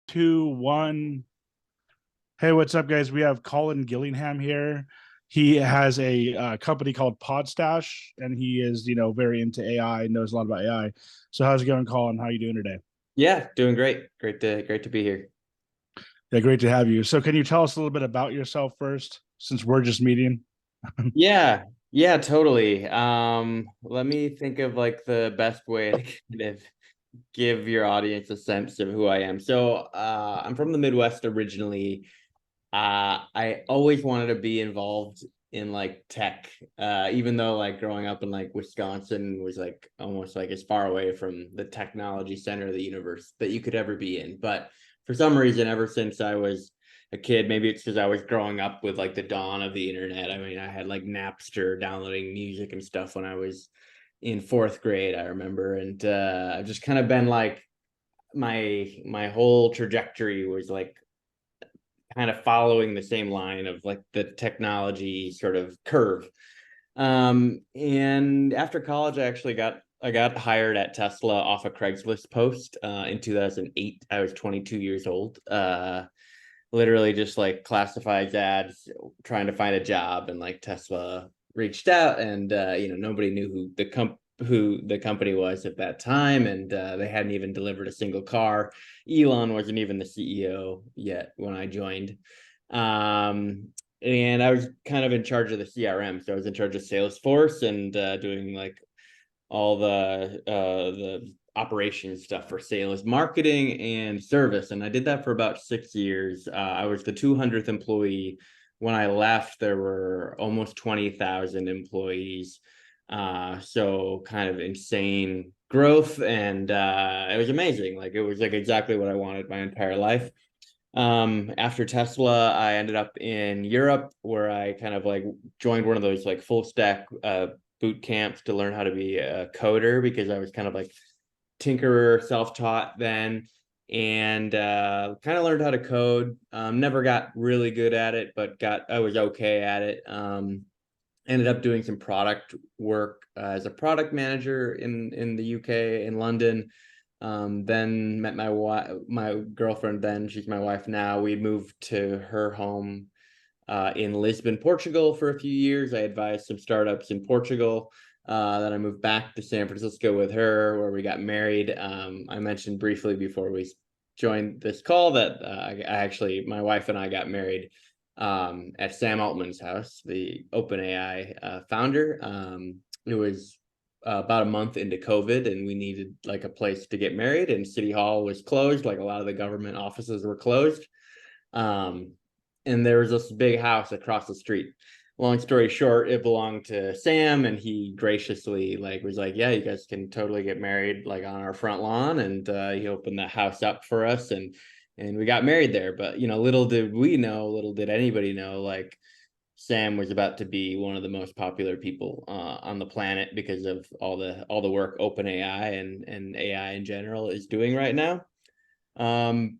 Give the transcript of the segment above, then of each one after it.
Two, one. Hey, what's up, guys? We have Colin Gillingham here. He has a company called Podstash, and he is, very into AI, knows a lot about AI. So, how's it going, Colin? How are you doing today? Yeah, doing great. Great to be here. Yeah, great to have you. So, can you tell us a little bit about yourself first, since we're just meeting? Yeah, totally. Let me think of like the best way to kind of give your audience a sense of who I am. I'm from the Midwest originally. I always wanted to be involved in like tech, even though like growing up in like Wisconsin was like almost like as far away from the technology center of the universe that you could ever be in. But for some reason, ever since I was a kid, maybe it's because I was growing up with like the dawn of the internet. I mean, I had like Napster downloading music and stuff when I was in fourth grade, I remember. And I've just kind of been like my whole trajectory was like kind of following the same line of like the technology sort of curve. And after college, I got hired at Tesla off a Craigslist post in 2008. I was 22 years old. Literally just like classifieds ads, trying to find a job, and like Tesla reached out, and nobody knew who the company was at that time, and they hadn't even delivered a single car. Elon wasn't even the CEO yet when I joined. Um, and I was kind of in charge of the CRM, so I was in charge of Salesforce and doing like all the operations stuff for sales, marketing, and service. And I did that for about 6 years. I was the 200th employee. When I left, there were almost 20,000 employees. So kind of insane growth, and it was amazing. Like it was like exactly what I wanted my entire life. After Tesla, I ended up in Europe, where I kind of like joined one of those like full stack boot camps to learn how to be a coder, because I was kind of like tinkerer, self-taught then, and kind of learned how to code. Never got really good at it, but got I was okay at it. Ended up doing some product work as a product manager in the UK, in London. Then met my girlfriend. Then she's my wife now. We moved to her home in Lisbon, Portugal, for a few years. I advised some startups in Portugal. Then I moved back to San Francisco with her, where we got married. I mentioned briefly before we joined this call that my wife and I got married at Sam Altman's house, the OpenAI founder. It was about a month into COVID, and we needed like a place to get married, and City Hall was closed. Like a lot of the government offices were closed. Um, and there was this big house across the street. Long story short, it belonged to Sam, and he graciously like was like, "Yeah, you guys can totally get married like on our front lawn." And he opened the house up for us, and we got married there. But little did we know, little did anybody know, like Sam was about to be one of the most popular people on the planet, because of all the work OpenAI and AI in general is doing right now. Um,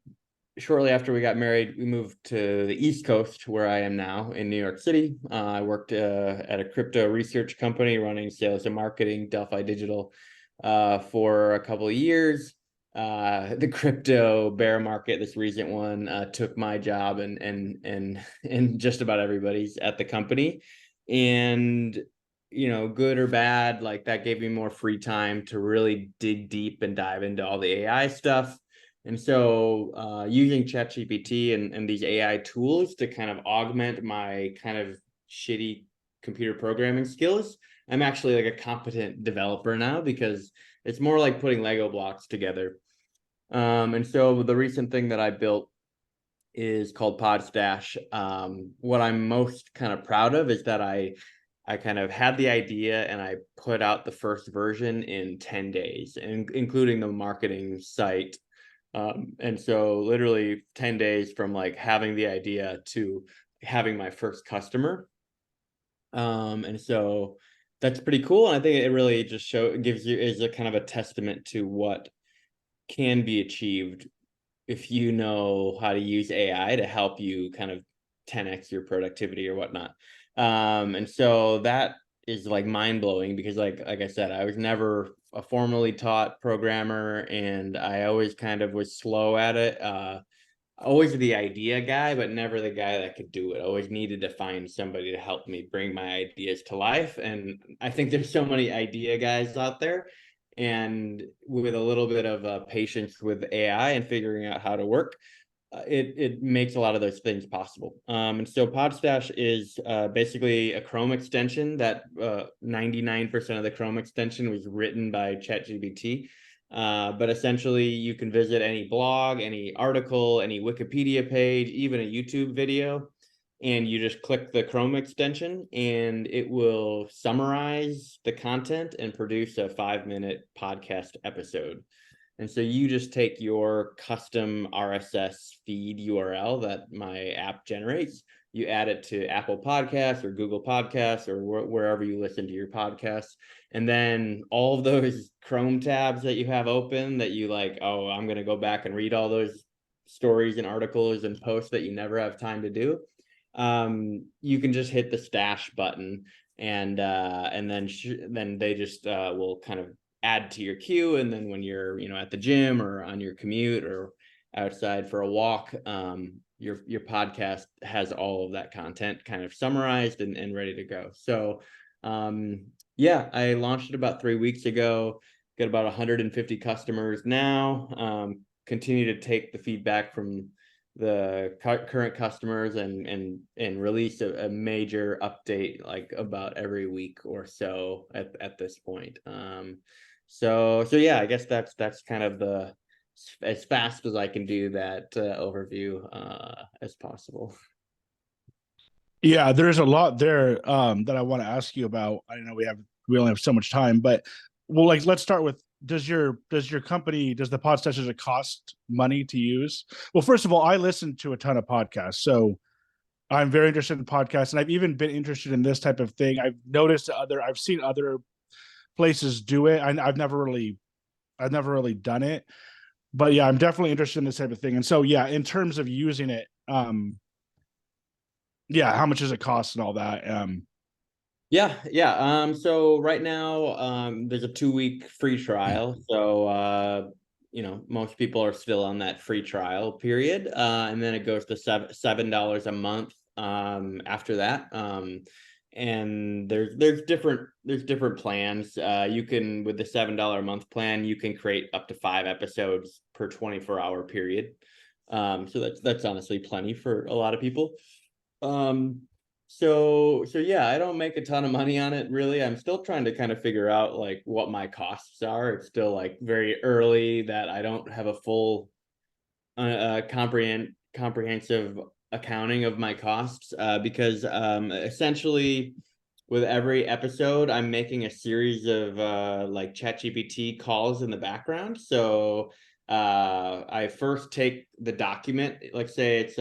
Shortly after we got married, we moved to the East Coast, where I am now in New York City. I worked at a crypto research company running sales and marketing, Delphi Digital, for a couple of years. The crypto bear market, this recent one, took my job and just about everybody's at the company. And good or bad, like that gave me more free time to really dig deep and dive into all the AI stuff. And so using ChatGPT and these AI tools to kind of augment my kind of shitty computer programming skills, I'm actually like a competent developer now, because it's more like putting Lego blocks together. And so the recent thing that I built is called Podstash. What I'm most kind of proud of is that I kind of had the idea, and I put out the first version in 10 days, including the marketing site. And so literally 10 days from like having the idea to having my first customer. And so that's pretty cool. And I think it really just gives you is a kind of a testament to what can be achieved if you know how to use AI to help you kind of 10x your productivity or whatnot. And so that is like mind blowing, because like I said, I was never a formally taught programmer, and I always kind of was slow at it. always the idea guy, but never the guy that could do it. Always needed to find somebody to help me bring my ideas to life. And I think there's so many idea guys out there. And with a little bit of patience with AI and figuring out how to work, it makes a lot of those things possible. And so Podstash is basically a Chrome extension that 99% of the Chrome extension was written by ChatGPT. But essentially, you can visit any blog, any article, any Wikipedia page, even a YouTube video, and you just click the Chrome extension, and it will summarize the content and produce a 5-minute podcast episode. And so you just take your custom RSS feed URL that my app generates, you add it to Apple Podcasts or Google Podcasts or wherever you listen to your podcasts. And then all of those Chrome tabs that you have open that you like, oh, I'm going to go back and read all those stories and articles and posts that you never have time to do. You can just hit the stash button, and then they just will kind of add to your queue. And then when you're, at the gym or on your commute or outside for a walk, your podcast has all of that content kind of summarized and ready to go. So yeah, I launched it about 3 weeks ago, got about 150 customers now. Continue to take the feedback from the current customers and release a major update like about every week or so at this point. So yeah, I guess that's kind of the as fast as I can do that overview as possible. Yeah, there's a lot there that I want to ask you about. I know we only have so much time, but well, like let's start with does your company, does the Podstash, does it cost money to use? Well, first of all, I listen to a ton of podcasts, so I'm very interested in podcasts, and I've even been interested in this type of thing. I've seen other places do it. I've never really done it, but yeah, I'm definitely interested in this type of thing. And so yeah, in terms of using it, yeah, how much does it cost and all that? Yeah. So right now, there's a 2-week free trial. So most people are still on that free trial period. And then it goes to $7 a month after that. And there's different plans. You can, with the $7 a month plan, you can create up to 5 episodes per 24-hour period. So that's honestly plenty for a lot of people. So yeah, I don't make a ton of money on it really. I'm still trying to kind of figure out like what my costs are. It's still like very early that I don't have a full comprehensive accounting of my costs because essentially with every episode I'm making a series of like ChatGPT calls in the background. So I first take the document, let's say it's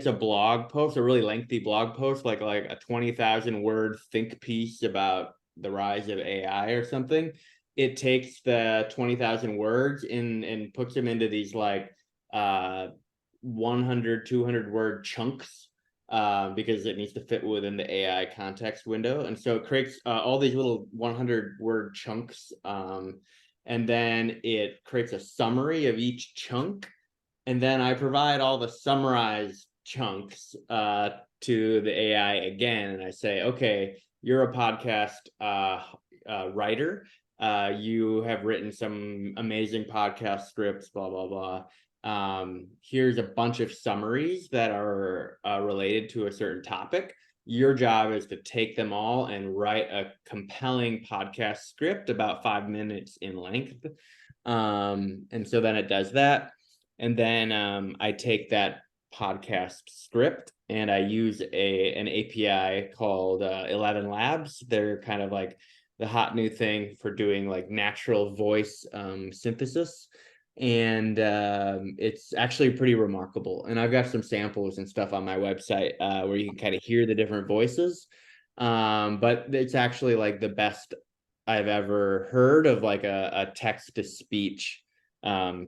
a blog post, a really lengthy blog post, like a 20,000 word think piece about the rise of AI or something. It takes the 20,000 words and puts them into these like 100, 200 word chunks because it needs to fit within the AI context window. And so it creates all these little 100 word chunks. And then it creates a summary of each chunk. And then I provide all the summarized chunks to the AI again. And I say, okay, you're a podcast writer. You have written some amazing podcast scripts, blah, blah, blah. Here's a bunch of summaries that are related to a certain topic. Your job is to take them all and write a compelling podcast script about 5 minutes in length. And so then it does that. And then I take that podcast script and I use an API called 11 Labs. They're kind of like the hot new thing for doing like natural voice synthesis. And it's actually pretty remarkable. And I've got some samples and stuff on my website where you can kind of hear the different voices. But it's actually like the best I've ever heard of like a text to speech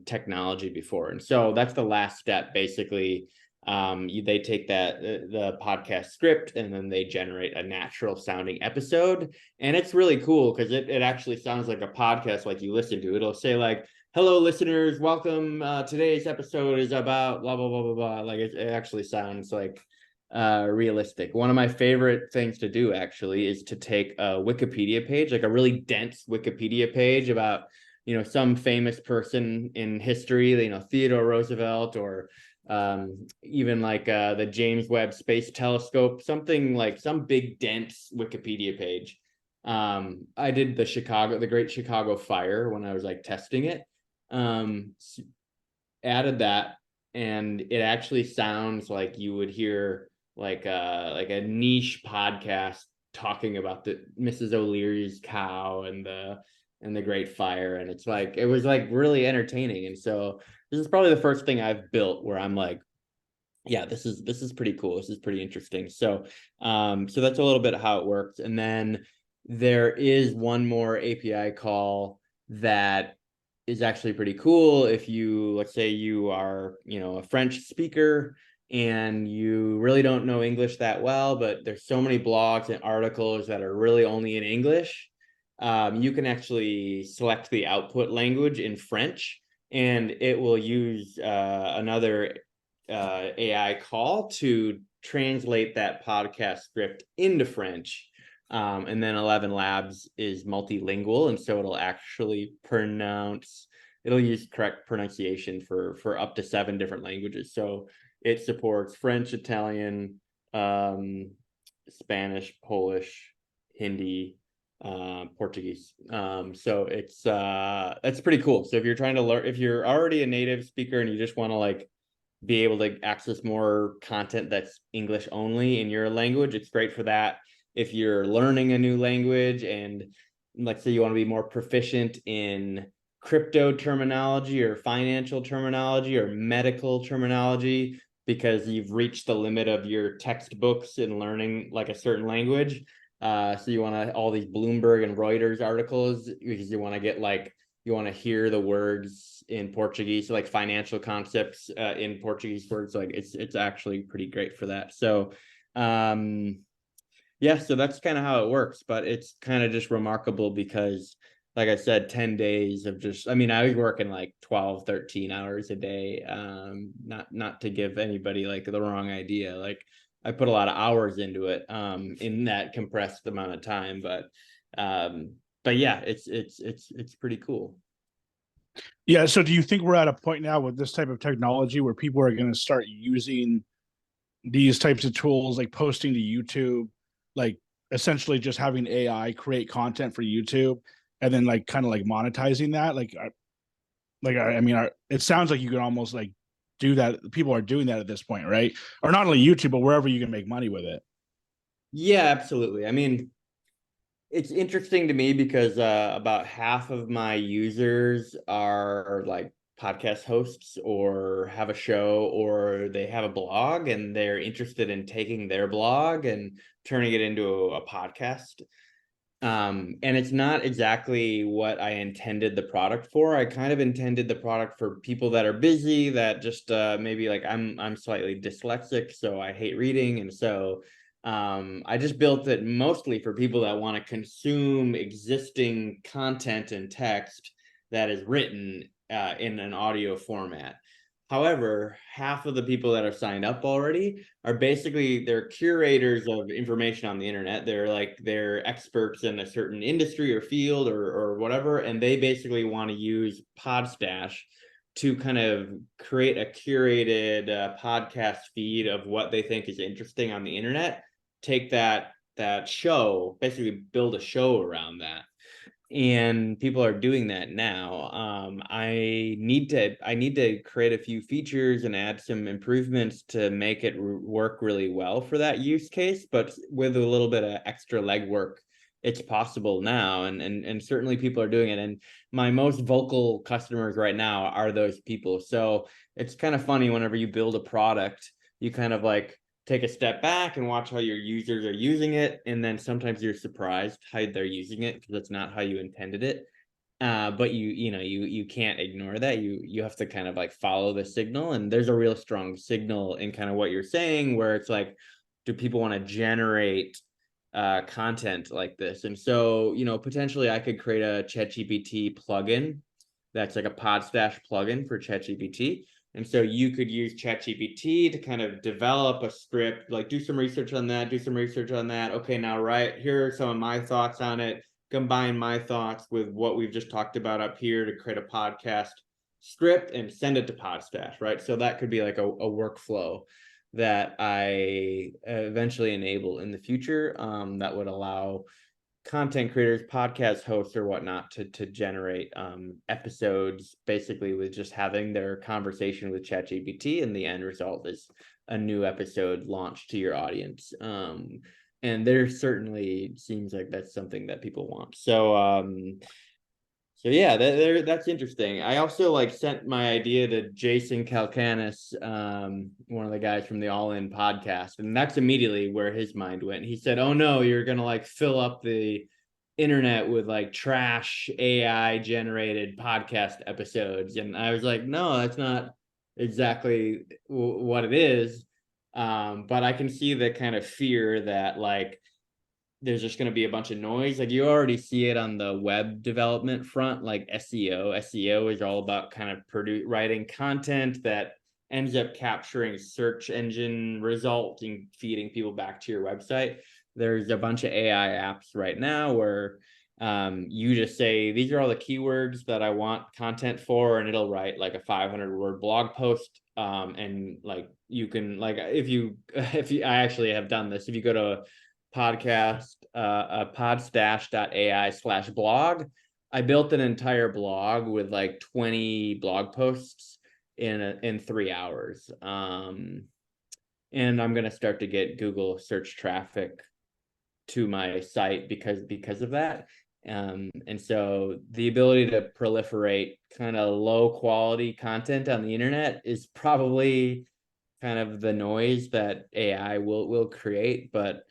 technology before. And so that's the last step. Basically, they take the podcast script and then they generate a natural sounding episode. And it's really cool because it actually sounds like a podcast like you listen to. It'll say like, hello, listeners. Welcome. Today's episode is about blah blah blah blah blah. Like it actually sounds like realistic. One of my favorite things to do actually is to take a Wikipedia page, like a really dense Wikipedia page about some famous person in history, Theodore Roosevelt, or even like the James Webb Space Telescope, something like some big dense Wikipedia page. I did the Great Chicago Fire when I was like testing it. um Added that, and it actually sounds like you would hear like a niche podcast talking about the Mrs. O'Leary's cow and the Great Fire, and it was like really entertaining. And so this is probably the first thing I've built where I'm like, yeah, this is pretty cool, this is pretty interesting. So so that's a little bit how it works. And then there is one more API call that is actually pretty cool. If you, let's say you are a French speaker and you really don't know English that well, but there's so many blogs and articles that are really only in English, you can actually select the output language in French, and it will use another AI call to translate that podcast script into French. And then 11 Labs is multilingual, and so it'll use correct pronunciation for up to 7 different languages. So it supports French, Italian, Spanish, Polish, Hindi, Portuguese. So it's pretty cool. So if you're trying to learn, if you're already a native speaker and you just want to like be able to access more content that's English only in your language, it's great for that. If you're learning a new language and let's say you want to be more proficient in crypto terminology or financial terminology or medical terminology because you've reached the limit of your textbooks in learning like a certain language, so you want to all these Bloomberg and Reuters articles because you want to hear the words in Portuguese, so like financial concepts in Portuguese words. Like it's actually pretty great for that. So yeah, so that's kind of how it works, but it's kind of just remarkable because like I said, 10 days of just, I mean, I was working like 12, 13 hours a day. Not to give anybody like the wrong idea. Like I put a lot of hours into it in that compressed amount of time, but yeah, it's pretty cool. Yeah. So do you think we're at a point now with this type of technology where people are going to start using these types of tools, like posting to YouTube, like essentially just having AI create content for YouTube and then like kind of like monetizing that? I mean, it sounds like you can almost like do that. People are doing that at this point, right? Or not only YouTube, but wherever you can make money with it. Yeah, absolutely. I mean, it's interesting to me because about half of my users are like podcast hosts or have a show or they have a blog and they're interested in taking their blog and turning it into a podcast. And it's not exactly what I intended the product for. I kind of intended the product for people that are busy, that just maybe like I'm slightly dyslexic, so I hate reading, and so I just built it mostly for people that want to consume existing content and text that is written in an audio format. However, half of the people that are signed up already are basically they're curators of information on the internet. They're experts in a certain industry or field or whatever, and they basically want to use Podstash to kind of create a curated podcast feed of what they think is interesting on the internet. Take that show, basically build a show around that, and people are doing that now. I need to create a few features and add some improvements to make it work really well for that use case, but with a little bit of extra legwork, it's possible now, and certainly people are doing it. And my most vocal customers right now are those people. So it's kind of funny whenever you build a product, you kind of like take a step back and watch how your users are using it, and then sometimes you're surprised how they're using it because it's not how you intended it. But you can't ignore that. You have to kind of like follow the signal, and there's a real strong signal in kind of what you're saying, where it's like, do people want to generate content like this? And so potentially I could create a ChatGPT plugin that's like a Podstash plugin for ChatGPT. And so you could use ChatGPT to kind of develop a script, like do some research on that, do some research on that. Okay, now here are some of my thoughts on it. Combine my thoughts with what we've just talked about up here to create a podcast script and send it to Podstash, right? So that could be like a workflow that I eventually enable in the future, that would allow content creators, podcast hosts, or whatnot to generate episodes, basically with just having their conversation with ChatGPT, and the end result is a new episode launched to your audience. And there certainly seems like that's something that people want. So yeah, that's interesting. I also like sent my idea to Jason Calcanis, one of the guys from the All In podcast, and that's immediately where his mind went. He said, "Oh no, you're gonna like fill up the internet with like trash AI generated podcast episodes," and I was like, "No, that's not exactly what it is." But I can see the kind of fear that like there's just going to be a bunch of noise. Like you already see it on the web development front, like SEO. SEO is all about kind of writing content that ends up capturing search engine results and feeding people back to your website. There's a bunch of AI apps right now where you just say, these are all the keywords that I want content for, and it'll write like a 500 word blog post. And like you can like if you I actually have done this. If you go to podstash.ai/blog, I built an entire blog with like 20 blog posts in 3 hours. And I'm going to start to get Google search traffic to my site because of that. And so the ability to proliferate kind of low quality content on the internet is probably kind of the noise that AI will create, but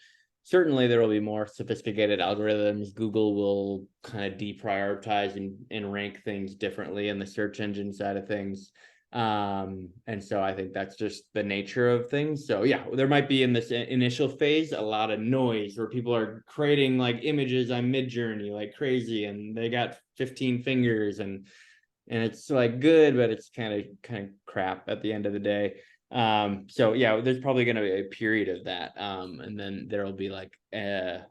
certainly there will be more sophisticated algorithms. Google will kind of deprioritize and rank things differently in the search engine side of things. And so I think that's just the nature of things. So yeah, there might be in this initial phase a lot of noise where people are creating like images on Midjourney like crazy, and they got 15 fingers, and it's like good, but it's kind of crap at the end of the day. So yeah, there's probably going to be a period of that, and then there'll be like a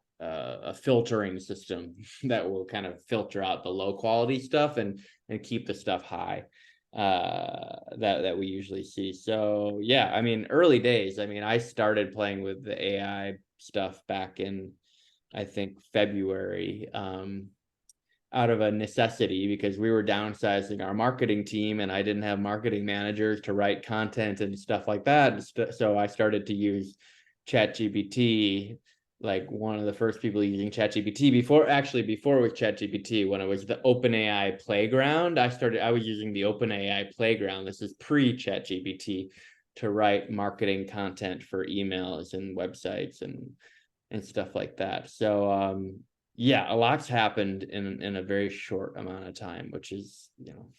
filtering system that will kind of filter out the low quality stuff and keep the stuff high that we usually see. So yeah, I mean, early days. I mean, I started playing with the AI stuff back in, I think, February, out of a necessity, because we were downsizing our marketing team and I didn't have marketing managers to write content and stuff like that. So I started to use ChatGPT, like one of the first people using ChatGPT before with ChatGPT, when it was the OpenAI playground. I was using the OpenAI playground. This is pre-ChatGPT, to write marketing content for emails and websites and stuff like that. So yeah, a lot's happened in a very short amount of time, which is,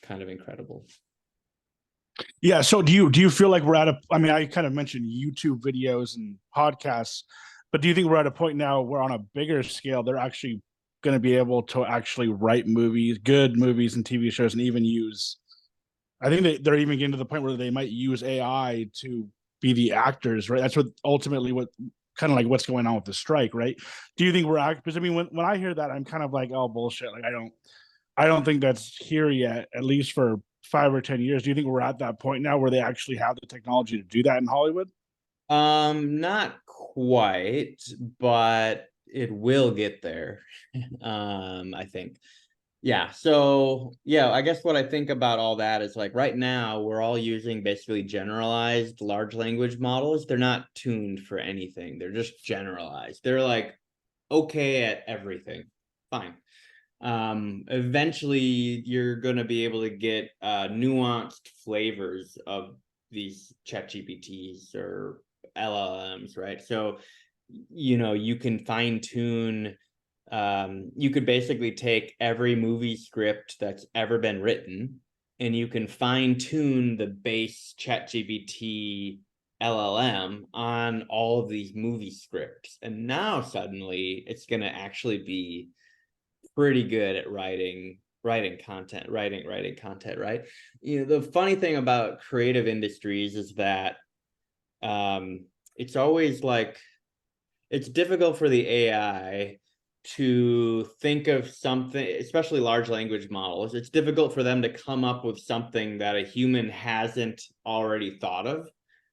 kind of incredible. Yeah. So do you feel like we're at I mean, I kind of mentioned YouTube videos and podcasts, but do you think we're at a point now where on a bigger scale, they're actually going to be able to actually write good movies and TV shows, and even I think they're even getting to the point where they might use AI to be the actors, right? That's what kind of like what's going on with the strike, right? Do you think because I mean, when I hear that, I'm kind of like, oh, bullshit. Like, I don't think that's here yet, at least for 5 or 10 years. Do you think we're at that point now where they actually have the technology to do that in Hollywood? Not quite, but it will get there. I think. Yeah. So yeah, I guess what I think about all that is like right now we're all using basically generalized large language models. They're not tuned for anything. They're just generalized. They're like okay at everything. Fine. Eventually you're going to be able to get nuanced flavors of these chat GPTs or LLMs, right? So you can fine tune, you could basically take every movie script that's ever been written, and you can fine tune the base chat GPT LLM on all of these movie scripts, and now suddenly it's going to actually be pretty good at writing writing content, writing content, right? The funny thing about creative industries is that it's always like it's difficult for the AI to think of something, especially large language models. It's difficult for them to come up with something that a human hasn't already thought of.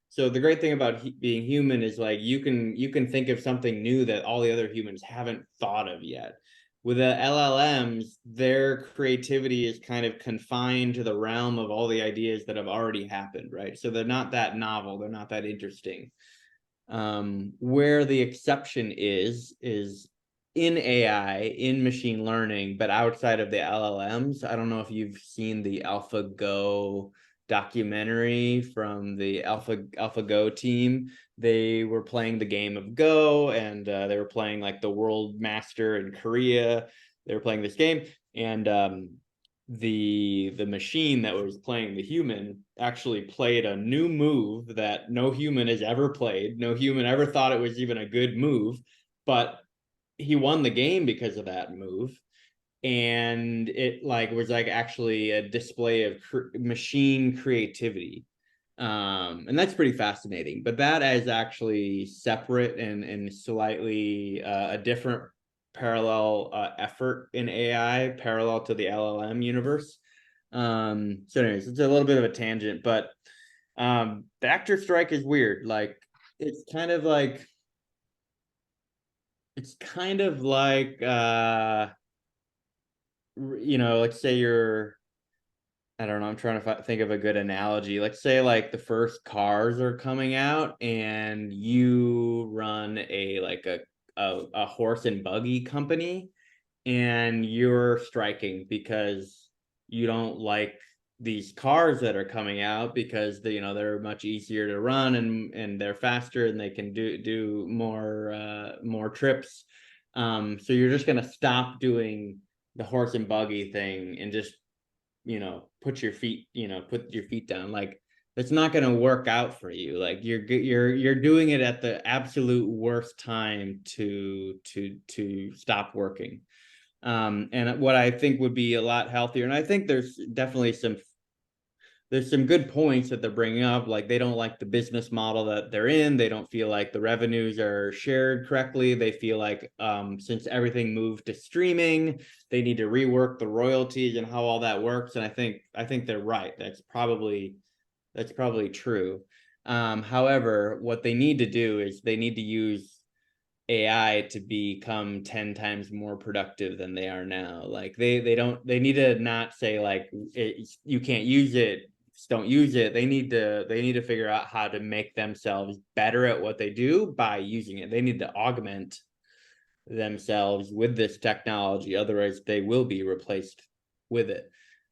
So the great thing about being human is like you can think of something new that all the other humans haven't thought of yet. With the LLMs, their creativity is kind of confined to the realm of all the ideas that have already happened, right? So they're not that novel, they're not that interesting. Where the exception is in AI, in machine learning, but outside of the LLMs. I don't know if you've seen the AlphaGo documentary from the AlphaGo team. They were playing the game of Go, and they were playing like the world master in Korea. They were playing this game, and the machine that was playing the human actually played a new move that no human has ever played. No human ever thought it was even a good move, but he won the game because of that move. And it like was like actually a display of machine creativity. And that's pretty fascinating, but that is actually separate and slightly a different parallel effort in AI, parallel to the LLM universe. So anyways, it's a little bit of a tangent, but the actor strike is weird. Like it's kind of like it's kind of like let's say you're, I don't know, I'm trying to think of a good analogy. Let's say like the first cars are coming out and you run a horse and buggy company, and you're striking because you don't like these cars that are coming out because they're much easier to run, and they're faster and they can do more trips. So you're just going to stop doing the horse and buggy thing and just put your feet down. Like it's not going to work out for you. Like you're doing it at the absolute worst time to stop working. And what I think would be a lot healthier, and I think there's some good points that they're bringing up. Like they don't like the business model that they're in. They don't feel like the revenues are shared correctly. They feel like since everything moved to streaming, they need to rework the royalties and how all that works. And I think they're right. That's probably true. However, what they need to do is they need to use AI to become 10 times more productive than they are now. Like they need to not say like you can't use it, just don't use it. They need to figure out how to make themselves better at what they do by using it. They need to augment themselves with this technology, otherwise they will be replaced with it.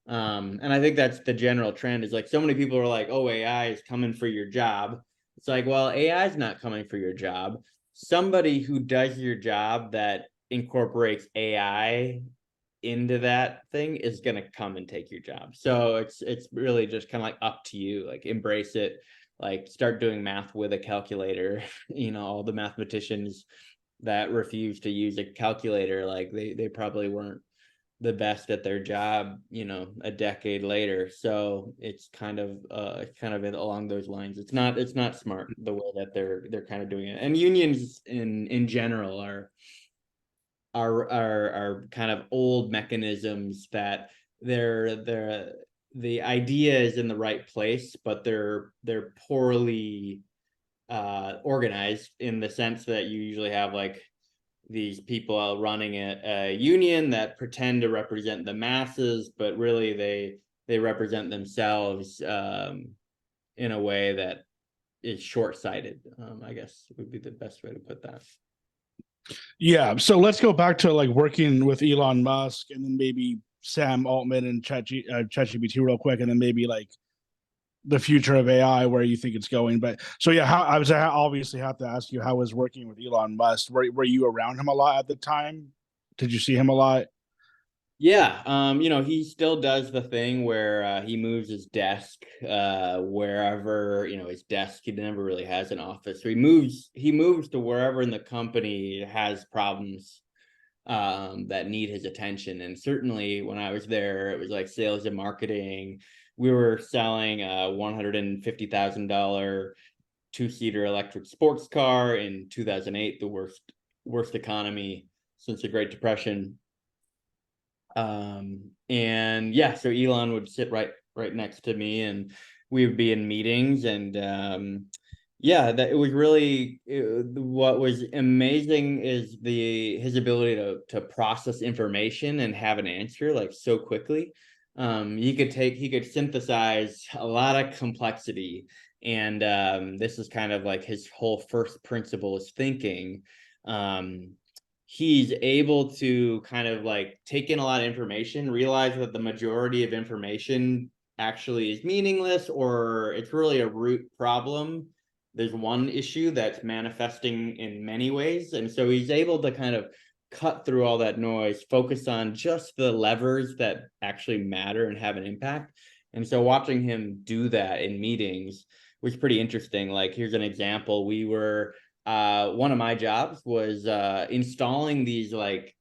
And I think that's the general trend, is like so many people are like, oh, AI is coming for your job. It's like, well, AI is not coming for your job. Somebody who does your job that incorporates AI into that thing is going to come and take your job. So it's really just kind of like up to you. Like embrace it, like start doing math with a calculator. All the mathematicians that refuse to use a calculator, like they probably weren't the best at their job a decade later. So it's kind of along those lines. It's not smart the way that they're kind of doing it. And unions in general are kind of old mechanisms that they're the idea is in the right place, but they're poorly organized, in the sense that you usually have like these people running a union that pretend to represent the masses, but really they represent themselves in a way that is short-sighted. I guess would be the best way to put that. Yeah. So let's go back to like working with Elon Musk and then maybe Sam Altman and ChatGPT real quick, and then maybe like the future of AI, where you think it's going. But so yeah, I obviously have to ask you, how was working with Elon Musk? Were you around him a lot at the time? Did you see him a lot? Yeah, he still does the thing where he moves his desk wherever, his desk, he never really has an office. So he moves to wherever in the company has problems that need his attention. And certainly when I was there, it was like sales and marketing. We were selling a $150,000 two-seater electric sports car in 2008, the worst economy since the Great Depression. And yeah, so Elon would sit right next to me, and we would be in meetings. And yeah, that it was really what was amazing is his ability to process information and have an answer like so quickly. He could synthesize a lot of complexity, and this is kind of like his whole first principle is thinking. He's able to kind of like take in a lot of information, realize that the majority of information actually is meaningless, or it's really a root problem. There's one issue that's manifesting in many ways. And so he's able to kind of cut through all that noise, focus on just the levers that actually matter and have an impact. And so watching him do that in meetings was pretty interesting. Like, here's an example. One of my jobs was installing these like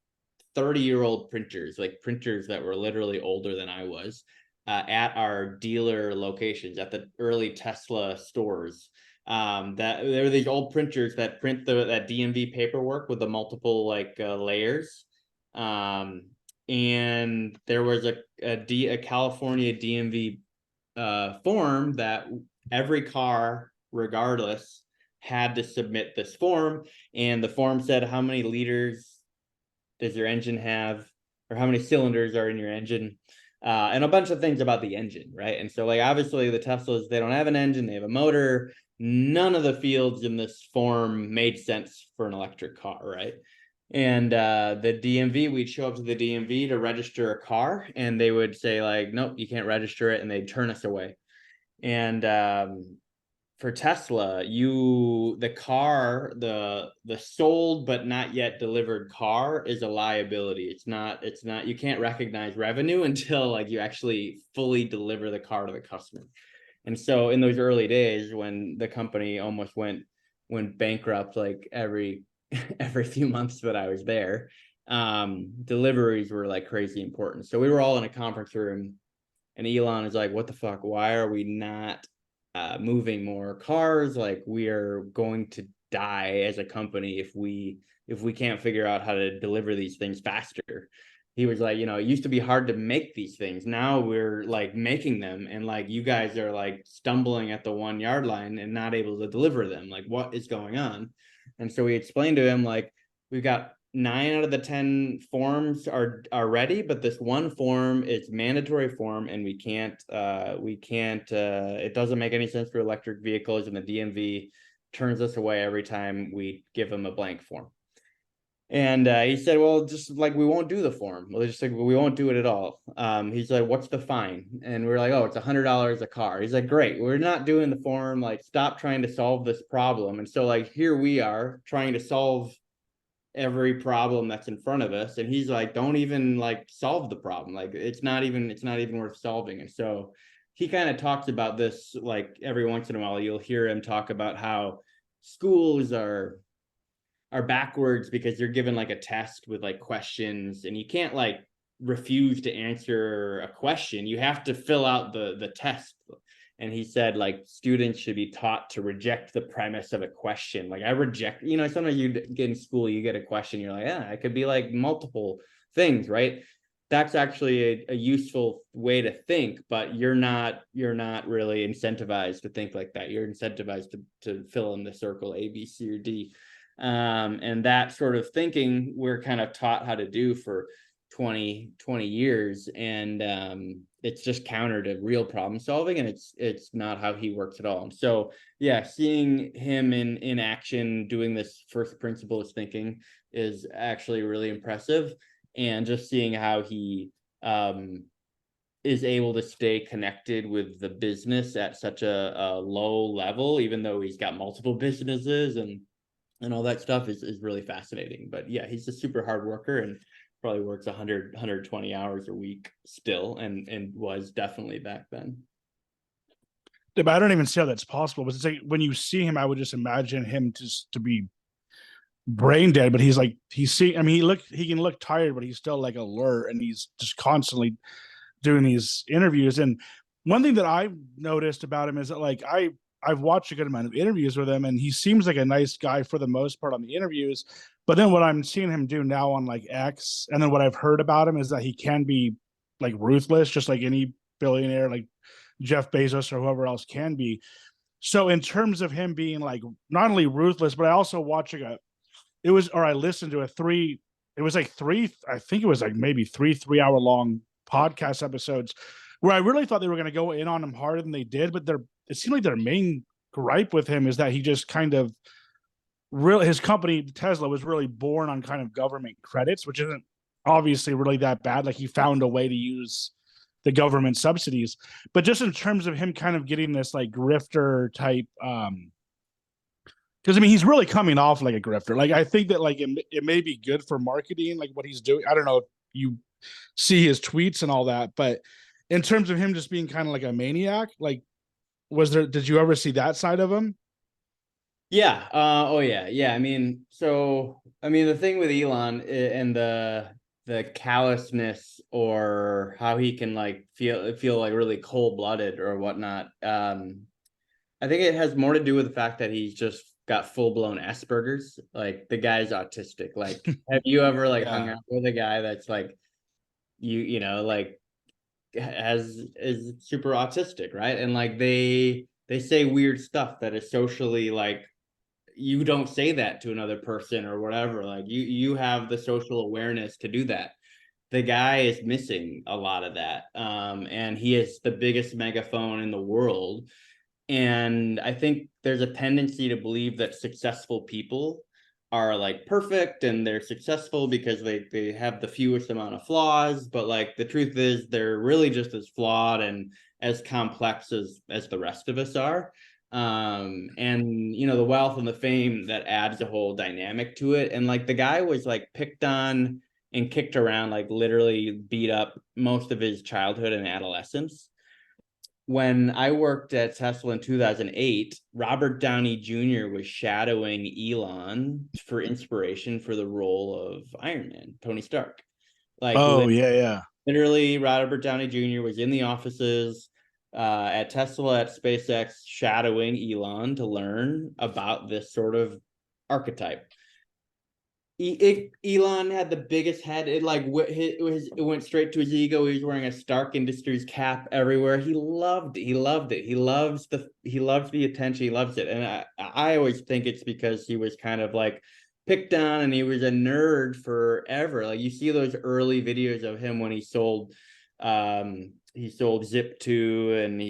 30-year-old printers, like printers that were literally older than I was, at our dealer locations, at the early Tesla stores. That there were these old printers that print that DMV paperwork with the multiple like layers. And there was a California DMV form that every car, regardless, had to submit this form. And the form said, how many liters does your engine have, or how many cylinders are in your engine, and a bunch of things about the engine, right? And so like obviously the Teslas, they don't have an engine, they have a motor. None of the fields in this form made sense for an electric car, right? And the DMV, we'd show up to the DMV to register a car, and they would say like, nope, you can't register it, and they'd turn us away. And for Tesla, the sold but not yet delivered car is a liability. It's not, you can't recognize revenue until like you actually fully deliver the car to the customer. And so in those early days when the company almost went bankrupt, like every few months that I was there, deliveries were like crazy important. So we were all in a conference room, and Elon is like, what the fuck? Why are we not moving more cars? Like, we are going to die as a company if we can't figure out how to deliver these things faster. He was like, it used to be hard to make these things. Now we're like making them, and like you guys are like stumbling at the 1 yard line and not able to deliver them. Like, what is going on? And so we explained to him, like, we've got 9 out of the 10 forms are ready, but this one form is mandatory form, and we can't it doesn't make any sense for electric vehicles, and the DMV turns us away every time we give them a blank form. And he said, well, just like, we won't do the form. Well, just like, we won't do it at all. He's like, what's the fine? And we're like, oh, it's $100 a car. He's like, great, we're not doing the form. Like, stop trying to solve this problem. And so like, here we are trying to solve every problem that's in front of us, and he's like, don't even like solve the problem. Like, it's not even worth solving. And so he kind of talks about this, like every once in a while you'll hear him talk about how schools are backwards because you're given like a test with like questions, and you can't like refuse to answer a question. You have to fill out the test. And he said, like, students should be taught to reject the premise of a question. Like, I reject, sometimes you get in school, you get a question, you're like, it could be like multiple things, right? That's actually a useful way to think, but you're not really incentivized to think like that. You're incentivized to fill in the circle A, B, C, or D. And that sort of thinking we're kind of taught how to do for 20 years, and it's just counter to real problem solving, and it's not how he works at all. And so yeah, seeing him in action doing this first principles thinking is actually really impressive. And just seeing how he is able to stay connected with the business at such a low level, even though he's got multiple businesses and all that stuff, is really fascinating. But yeah, he's a super hard worker, and probably works 120 hours a week still, and was definitely back then. Yeah, but I don't even see how that's possible. But it's like, when you see him, I would just imagine him to be brain dead, but he's like I mean, he can look tired, but he's still like alert, and he's just constantly doing these interviews. And one thing that I've noticed about him is that like I've watched a good amount of interviews with him, and he seems like a nice guy for the most part on the interviews. But then what I'm seeing him do now on like X, and then what I've heard about him is that he can be like ruthless, just like any billionaire, like Jeff Bezos or whoever else can be. So in terms of him being like not only ruthless, but I also watching a it was or I listened to a three it was like three I think it was like maybe 3 3 hour long podcast episodes where I really thought they were going to go in on him harder than they did, but it seemed like their main gripe with him is that he just kind of really his company Tesla was really born on kind of government credits, which isn't obviously really that bad. Like he found a way to use the government subsidies, but just in terms of him kind of getting this like grifter type because I mean he's really coming off like a grifter. Like I think that like it may be good for marketing, like what he's doing. I don't know if you see his tweets and all that, but in terms of him just being kind of like a maniac, like did you ever see that side of him? Yeah. Oh yeah. Yeah. I mean, so I mean, the thing with Elon and the callousness or how he can like feel like really cold blooded or whatnot. I think it has more to do with the fact that he's just got full blown Asperger's. Like the guy's autistic. Like, have you ever like hung Yeah. out with a guy that's like you know like has is super autistic, right? And like they say weird stuff that is socially like you don't say that to another person or whatever. Like you have the social awareness to do that. The guy is missing a lot of that, and he is the biggest megaphone in the world. And I think there's a tendency to believe that successful people are like perfect and they're successful because they have the fewest amount of flaws, but like the truth is they're really just as flawed and as complex as the rest of us are. And you know, the wealth and the fame that adds a whole dynamic to it. And like the guy was like picked on and kicked around, like literally beat up most of his childhood and adolescence. When I worked at Tesla in 2008, Robert Downey Jr. was shadowing Elon for inspiration for the role of Iron Man, Tony Stark. Like Oh yeah, yeah. literally, Robert Downey Jr. was in the offices at Tesla at SpaceX shadowing Elon to learn about this sort of archetype. Elon had the biggest head. It like it went straight to his ego. He was wearing a Stark Industries cap everywhere. He loved it. He loved it. He loves the attention. He loves it. And I always think it's because he was kind of like picked on and he was a nerd forever. Like you see those early videos of him when he sold Zip2 and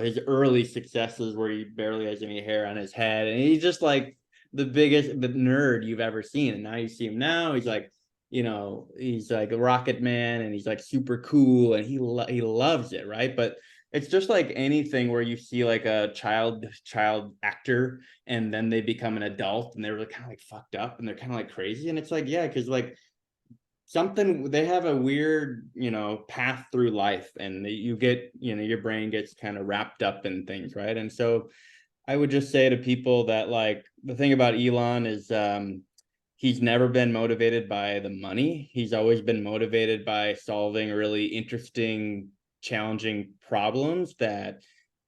his early successes where he barely has any hair on his head and he's just like the nerd you've ever seen. And now you see him now, he's like, he's like a rocket man and he's like super cool and he loves it, right? But it's just like anything where you see like a child actor and then they become an adult and they're like kind of like fucked up and they're kind of like crazy. And it's like, yeah, because like something they have a weird path through life and you get your brain gets kind of wrapped up in things, right? And so I would just say to people that like the thing about Elon is he's never been motivated by the money. He's always been motivated by solving really interesting, challenging problems that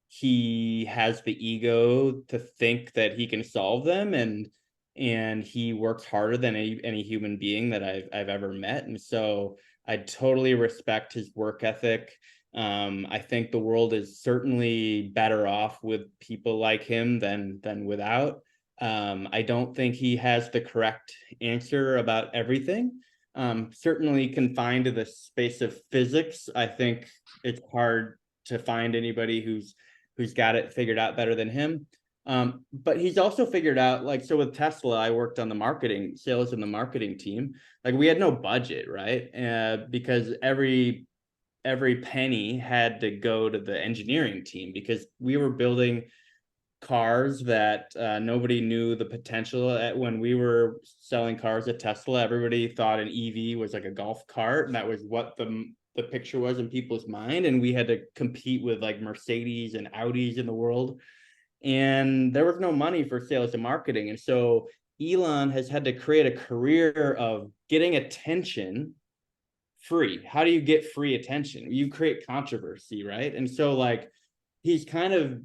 he has the ego to think that he can solve them, and he works harder than any human being that I've ever met. And so I totally respect his work ethic. I think the world is certainly better off with people like him than without. I don't think he has the correct answer about everything. Certainly confined to the space of physics, I think it's hard to find anybody who's got it figured out better than him. But he's also figured out, like, so with Tesla, I worked on the marketing, sales and the marketing team. Like we had no budget, right? Because every penny had to go to the engineering team because we were building cars that nobody knew the potential at. When we were selling cars at Tesla, everybody thought an EV was like a golf cart, and that was what the picture was in people's mind. And we had to compete with like Mercedes and Audis in the world, and there was no money for sales and marketing. And so Elon has had to create a career of getting attention free. How do you get free attention? You create controversy, right? And so like he's kind of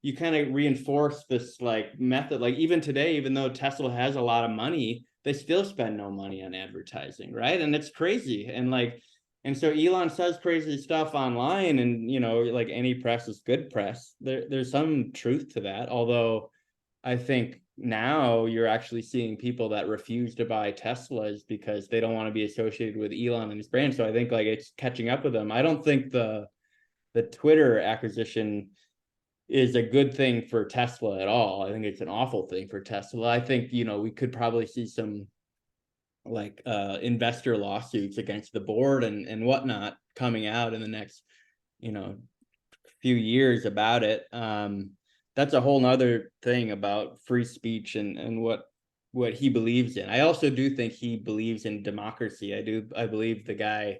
you kind of reinforce this like method. Like even today, even though Tesla has a lot of money, they still spend no money on advertising, right? And it's crazy. And like, and so Elon says crazy stuff online, and you know, like any press is good press. There's some truth to that, although I think now you're actually seeing people that refuse to buy Teslas because they don't want to be associated with Elon and his brand. So I think like it's catching up with them. I don't think the Twitter acquisition is a good thing for Tesla at all. I think it's an awful thing for Tesla. I think, you know, we could probably see some like investor lawsuits against the board and whatnot coming out in the next, you know, few years about it. That's a whole nother thing about free speech and what he believes in. I also do think he believes in democracy. I believe the guy,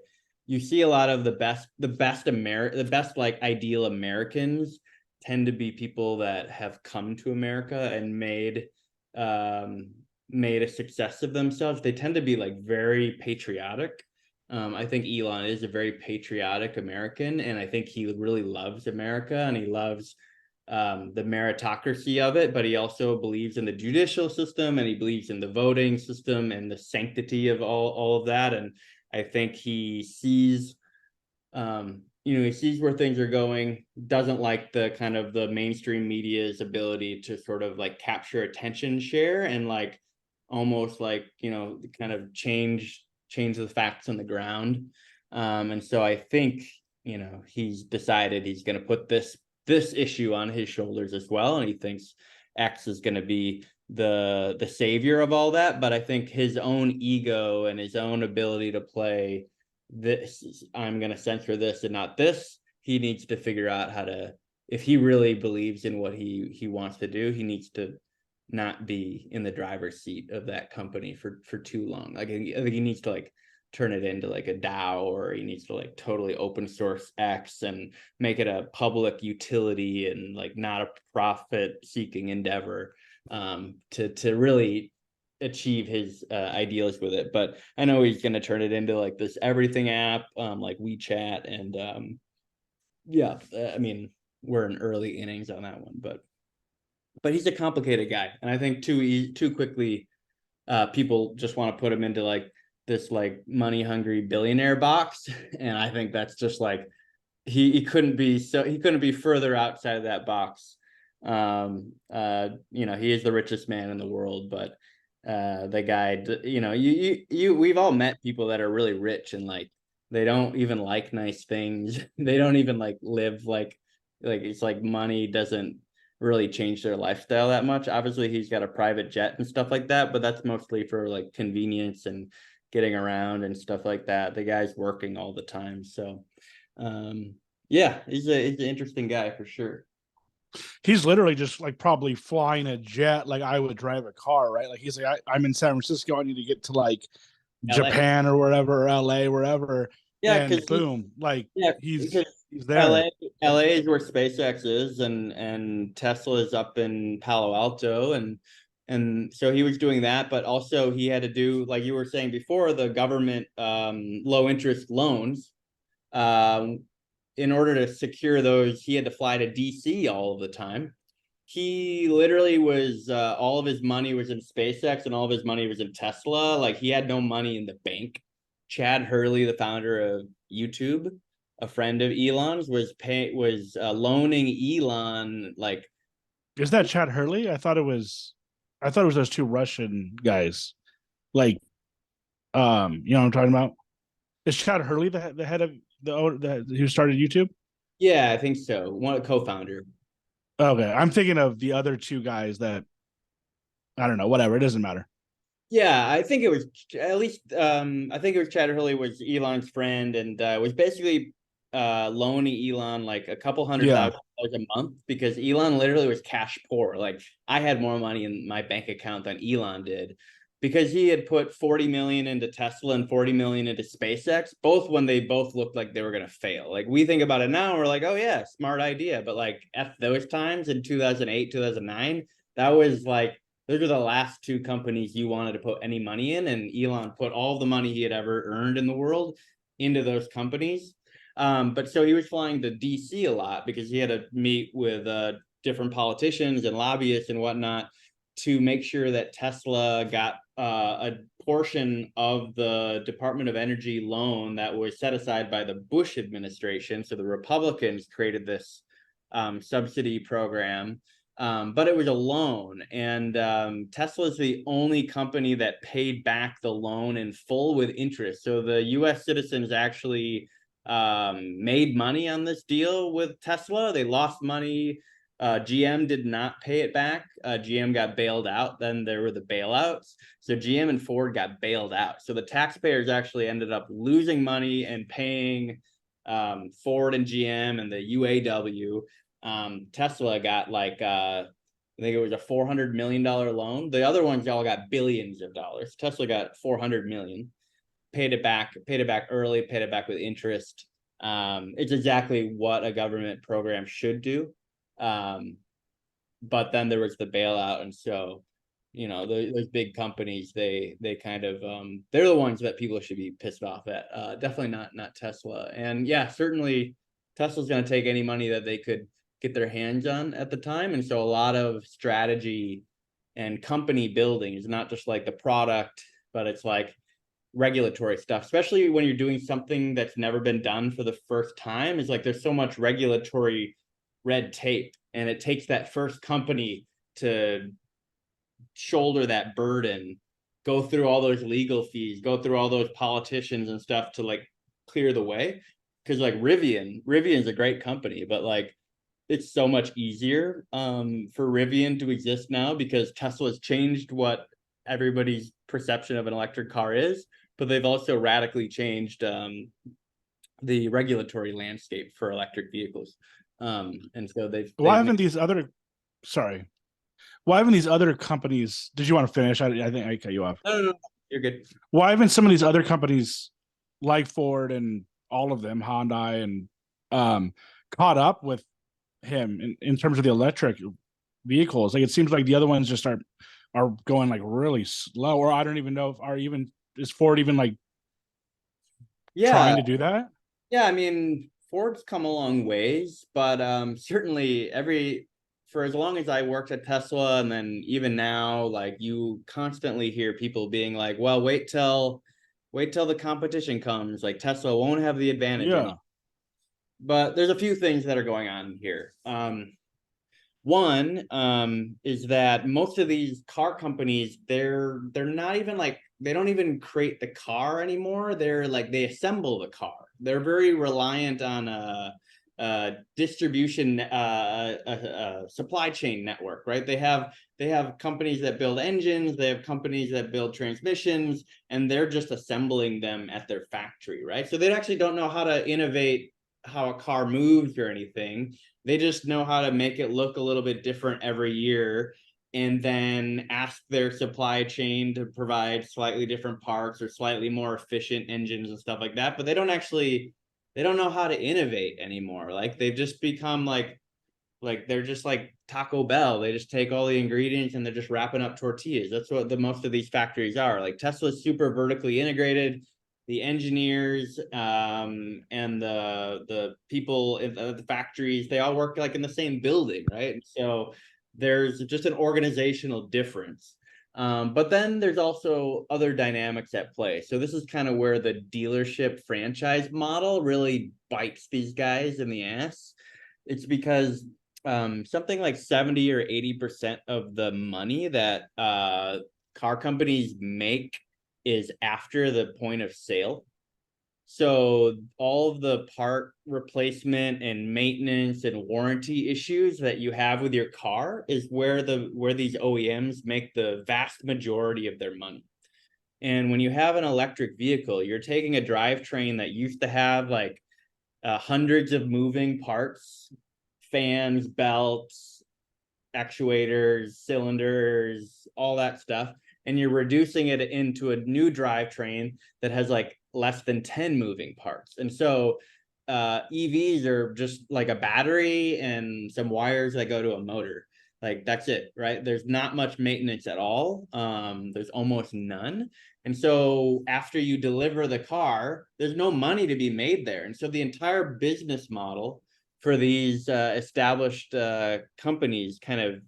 you see a lot of the best like ideal Americans tend to be people that have come to America and made a success of themselves. They tend to be like very patriotic. I think Elon is a very patriotic American, and I think he really loves America and he loves the meritocracy of it, but he also believes in the judicial system and he believes in the voting system and the sanctity of all of that. And I think he sees, you know, he sees where things are going, doesn't like the kind of the mainstream media's ability to sort of like capture attention share and like almost like, you know, kind of change the facts on the ground. And so I think, you know, he's decided he's going to put this issue on his shoulders as well, and he thinks X is going to be the savior of all that. But I think his own ego and his own ability to play this, I'm going to censor this and not this, he needs to figure out how to, if he really believes in what he wants to do, he needs to not be in the driver's seat of that company for too long. Like I think he needs to like turn it into like a DAO, or he needs to like totally open source X and make it a public utility and like not a profit seeking endeavor, to really achieve his ideals with it. But I know he's going to turn it into like this everything app, like WeChat, and yeah, I mean, we're in early innings on that one, but he's a complicated guy, and I think too quickly people just want to put him into like this like money hungry billionaire box, and I think that's just like he couldn't be further outside of that box. You know, he is the richest man in the world, but the guy, you know, we've all met people that are really rich and like they don't even like nice things. They don't even like live like it's like money doesn't really change their lifestyle that much. Obviously he's got a private jet and stuff like that, but that's mostly for like convenience and getting around and stuff like that. The guy's working all the time. So yeah, he's an interesting guy for sure. He's literally just like probably flying a jet like I would drive a car, right? Like he's like, I'm in San Francisco, I need to get to like LA. Japan or wherever, LA, wherever, Yeah, and boom, like because he's there. LA is where SpaceX is, and Tesla is up in Palo Alto, and so he was doing that, but also he had to do, like you were saying before, the government low interest loans. Um, in order to secure those, he had to fly to DC all of the time. He literally was all of his money was in SpaceX and all of his money was in Tesla. Like he had no money in the bank. Chad Hurley, the founder of YouTube, a friend of Elon's, was loaning Elon like. Is that Chad Hurley? I thought it was those two Russian guys. Like, you know what I'm talking about? Is Chad Hurley the head of the who started YouTube? Yeah, I think so. One co-founder. Okay, I'm thinking of the other two guys that I don't know. Whatever, it doesn't matter. Yeah, I think it was at least I think it was Chad Hurley was Elon's friend, and was basically loaning Elon like a couple hundred Yeah, $1,000s a month, because Elon literally was cash poor. Like I had more money in my bank account than Elon did, because he had put 40 million into Tesla and 40 million into SpaceX, both when they both looked like they were going to fail. Like we think about it now, we're like, oh yeah, smart idea, but like at those times in 2008, 2009, that was like those are the last two companies you wanted to put any money in, and Elon put all the money he had ever earned in the world into those companies. But so he was flying to DC a lot because he had to meet with different politicians and lobbyists and whatnot to make sure that Tesla got a portion of the Department of Energy loan that was set aside by the Bush administration. So the Republicans created this subsidy program, but it was a loan, and Tesla is the only company that paid back the loan in full with interest. So the U.S. citizens actually made money on this deal with Tesla. They lost money. GM did not pay it back. GM got bailed out. Then there were the bailouts. So GM and Ford got bailed out. So the taxpayers actually ended up losing money and paying Ford and GM and the UAW. Tesla got like I think it was a $400 million loan. The other ones all got billions of dollars. Tesla got 400 million. Paid it back early, paid it back with interest. It's exactly what a government program should do. But then there was the bailout, and so those big companies, they kind of they're the ones that people should be pissed off at. Definitely not Tesla. And yeah, certainly Tesla's going to take any money that they could get their hands on at the time. And so a lot of strategy and company building is not just like the product, but it's like regulatory stuff, especially when you're doing something that's never been done for the first time. Is like there's so much regulatory red tape, and it takes that first company to shoulder that burden, go through all those legal fees, go through all those politicians and stuff to like clear the way. Because like Rivian's a great company, but like it's so much easier for Rivian to exist now because Tesla's changed what everybody's perception of an electric car is, but they've also radically changed the regulatory landscape for electric vehicles. And so Why haven't these other, sorry, why haven't these other companies, did you want to finish? I think I cut you off. No, you're good. Why haven't some of these other companies like Ford and all of them, Hyundai, and caught up with him in terms of the electric vehicles? Like it seems like the other ones just are going like really slow, or I don't even know if is Ford even like trying to do that? Yeah, I mean, Ford's come a long ways, but certainly for as long as I worked at Tesla, and then even now, like you constantly hear people being like, well, wait till the competition comes, like Tesla won't have the advantage anymore. But there's a few things that are going on here. One is that most of these car companies, they're not even like, they don't even create the car anymore. They're like, they assemble the car. They're very reliant on a distribution, supply chain network, right? They have companies that build engines, they have companies that build transmissions, and they're just assembling them at their factory, right? So they actually don't know how to innovate how a car moves or anything. They just know how to make it look a little bit different every year, and then ask their supply chain to provide slightly different parts or slightly more efficient engines and stuff like that. But they don't know how to innovate anymore. Like they've just become like they're just like Taco Bell. They just take all the ingredients and they're just wrapping up tortillas. That's what most of these factories are. Like Tesla's super vertically integrated. The engineers and the people in the factories, they all work like in the same building, right? And so there's just an organizational difference. But then there's also other dynamics at play. So this is kind of where the dealership franchise model really bites these guys in the ass. It's because something like 70 or 80% of the money that car companies make is after the point of sale. So all of the part replacement and maintenance and warranty issues that you have with your car is where these OEMs make the vast majority of their money. And when you have an electric vehicle, you're taking a drivetrain that used to have like hundreds of moving parts, fans, belts, actuators, cylinders, all that stuff, and you're reducing it into a new drivetrain that has like less than 10 moving parts. And so EVs are just like a battery and some wires that go to a motor. Like that's it, right? There's not much maintenance at all. There's almost none. And so after you deliver the car, there's no money to be made there. And so the entire business model for these established companies kind of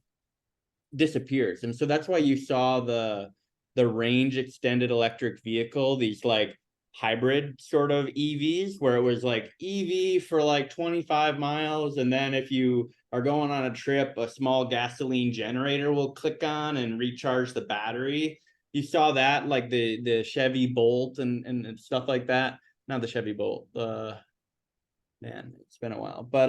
disappears. And so that's why you saw the range extended electric vehicle, these like hybrid sort of EVs, where it was like EV for like 25 miles. And then if you are going on a trip, a small gasoline generator will click on and recharge the battery. You saw that like the Chevy Bolt and stuff like that. Not the Chevy Bolt, man, it's been a while. But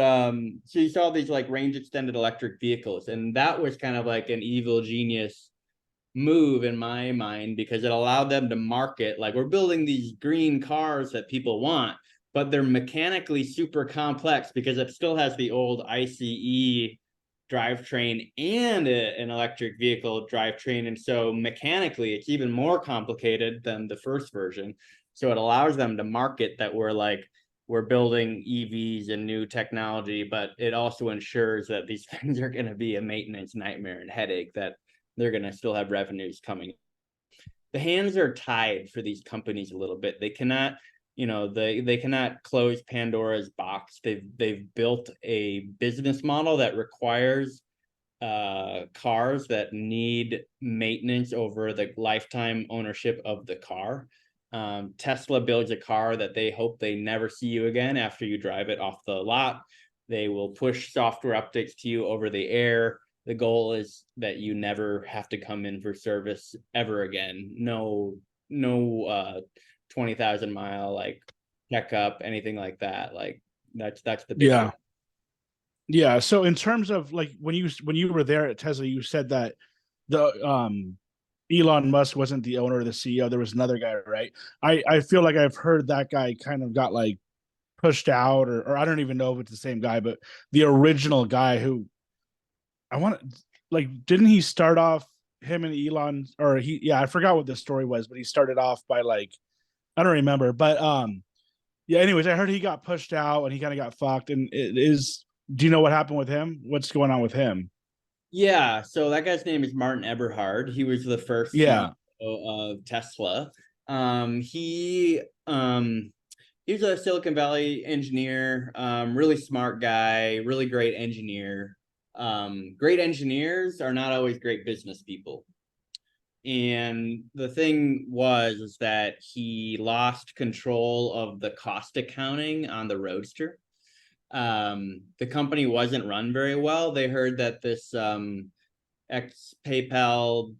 so you saw these like range extended electric vehicles, and that was kind of like an evil genius move in my mind, because it allowed them to market like, we're building these green cars that people want, but they're mechanically super complex because it still has the old ICE drivetrain and an electric vehicle drivetrain. And so mechanically, it's even more complicated than the first version. So it allows them to market that we're building EVs and new technology, but it also ensures that these things are going to be a maintenance nightmare and headache, that they're going to still have revenues coming. The hands are tied for these companies a little bit. They cannot, they cannot close Pandora's box. They've built a business model that requires cars that need maintenance over the lifetime ownership of the car. Tesla builds a car that they hope they never see you again after you drive it off the lot. They will push software updates to you over the air. The goal is that you never have to come in for service ever again. No 20,000 mile like checkup, anything like that. Like that's the big Yeah. thing. Yeah. So in terms of like when you were there at Tesla, you said that the Elon Musk wasn't the owner or the CEO. There was another guy, right? I feel like I've heard that guy kind of got like pushed out, or I don't even know if it's the same guy, but the original guy who I want to like, didn't he start off, him and Elon, or he, yeah, I forgot what the story was, but he started off by like, I don't remember, but yeah, anyways, I heard he got pushed out and he kind of got fucked. And it is, do you know what happened with him? What's going on with him? Yeah, so that guy's name is Martin Eberhard. He was the first Yeah. CEO of Tesla. Um, he um, he was a Silicon Valley engineer, really smart guy, really great engineer. Great engineers are not always great business people. And the thing was is that he lost control of the cost accounting on the Roadster. The company wasn't run very well. They heard that this ex PayPal,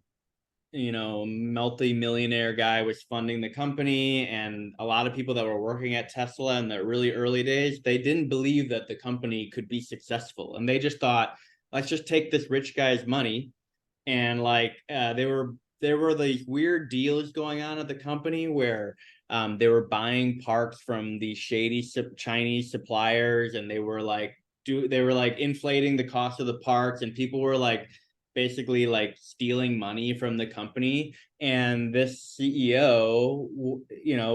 multi-millionaire guy was funding the company, and a lot of people that were working at Tesla in the really early days, they didn't believe that the company could be successful, and they just thought, let's just take this rich guy's money. And like there were these weird deals going on at the company where they were buying parts from these shady Chinese suppliers, and they were like inflating the cost of the parts, and people were like basically like stealing money from the company. And this CEO,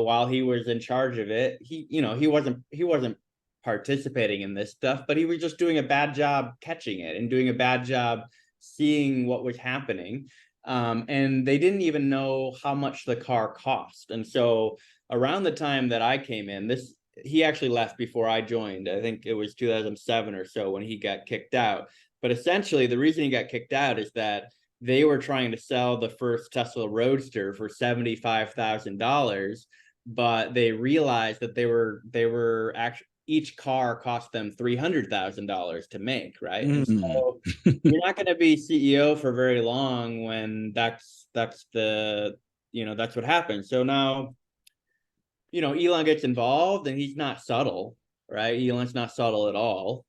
while he was in charge of it, he wasn't participating in this stuff, but he was just doing a bad job catching it and doing a bad job seeing what was happening. And they didn't even know how much the car cost. And so around the time that I came in, he actually left before I joined. I think it was 2007 or so when he got kicked out. But essentially, the reason he got kicked out is that they were trying to sell the first Tesla Roadster for $75,000, but they realized that they were actually, each car cost them $300,000 to make, right? And Mm. so you're not going to be CEO for very long when that's what happens. So now, Elon gets involved, and he's not subtle, right? Elon's not subtle at all.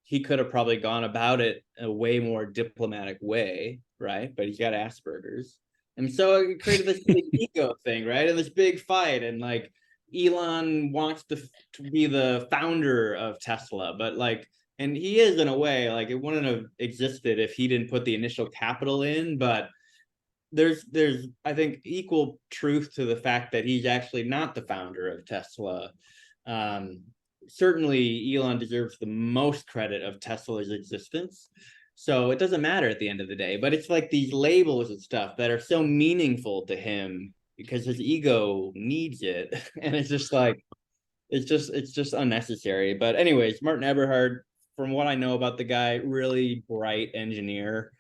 He could have probably gone about it a way more diplomatic way, right? But he's got Asperger's. And so it created this big ego thing, right? And this big fight. And like Elon wants to be the founder of Tesla, but like, and he is in a way, like it wouldn't have existed if he didn't put the initial capital in. But there's I think equal truth to the fact that he's actually not the founder of Tesla. Um, Certainly Elon deserves the most credit of Tesla's existence. So it doesn't matter at the end of the day. But it's like these labels and stuff that are so meaningful to him because his ego needs it. And it's just like, it's just unnecessary. But anyways, Martin Eberhard, from what I know about the guy, really bright engineer.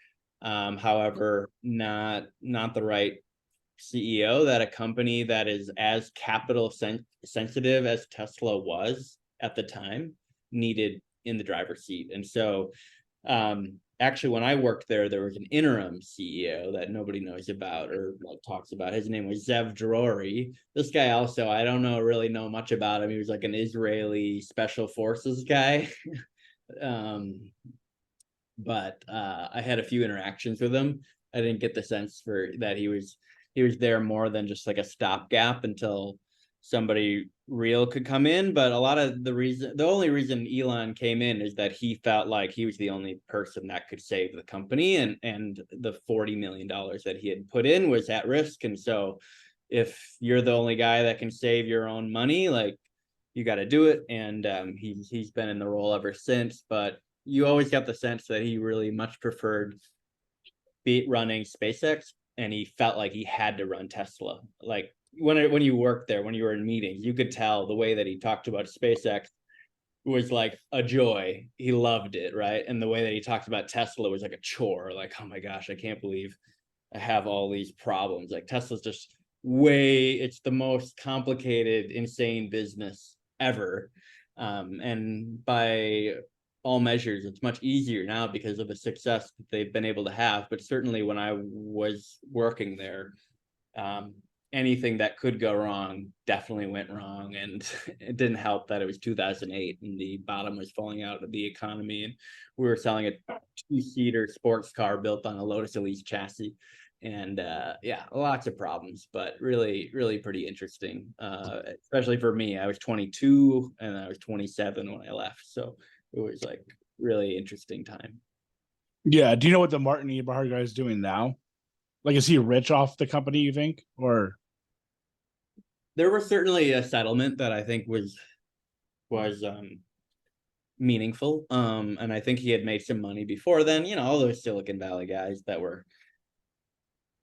However, not the right CEO that a company that is as capital sensitive as Tesla was at the time needed in the driver's seat. And so actually when I worked there, there was an interim CEO that nobody knows about or like talks about. His name was Zev Drori. This guy also, I don't really know much about him. He was like an Israeli special forces guy. um, but I had a few interactions with him. I didn't get the sense for that he was there more than just like a stopgap until somebody real could come in. But a lot of the only reason Elon came in is that he felt like he was the only person that could save the company, and the $40 million that he had put in was at risk. And so, if you're the only guy that can save your own money, like you got to do it. And he's been in the role ever since. But you always got the sense that he really much preferred running SpaceX, and he felt like he had to run Tesla. Like when you worked there, when you were in meetings, you could tell the way that he talked about SpaceX was like a joy. He loved it, right? And the way that he talked about Tesla was like a chore. Like, oh my gosh, I can't believe I have all these problems. Like Tesla's just it's the most complicated, insane business ever. And by all measures, it's much easier now because of the success that they've been able to have. But certainly when I was working there, um, anything that could go wrong definitely went wrong. And it didn't help that it was 2008 and the bottom was falling out of the economy. And we were selling a two-seater sports car built on a Lotus Elise chassis. And yeah, lots of problems, but really, really pretty interesting. Especially for me, I was 22 and I was 27 when I left. So it was like really interesting time. Yeah. Do you know what the Martin Eberhard guy is doing now? Like, is he rich off the company, you think? Or There was certainly a settlement that I think was meaningful. And I think he had made some money before then. All those Silicon Valley guys that were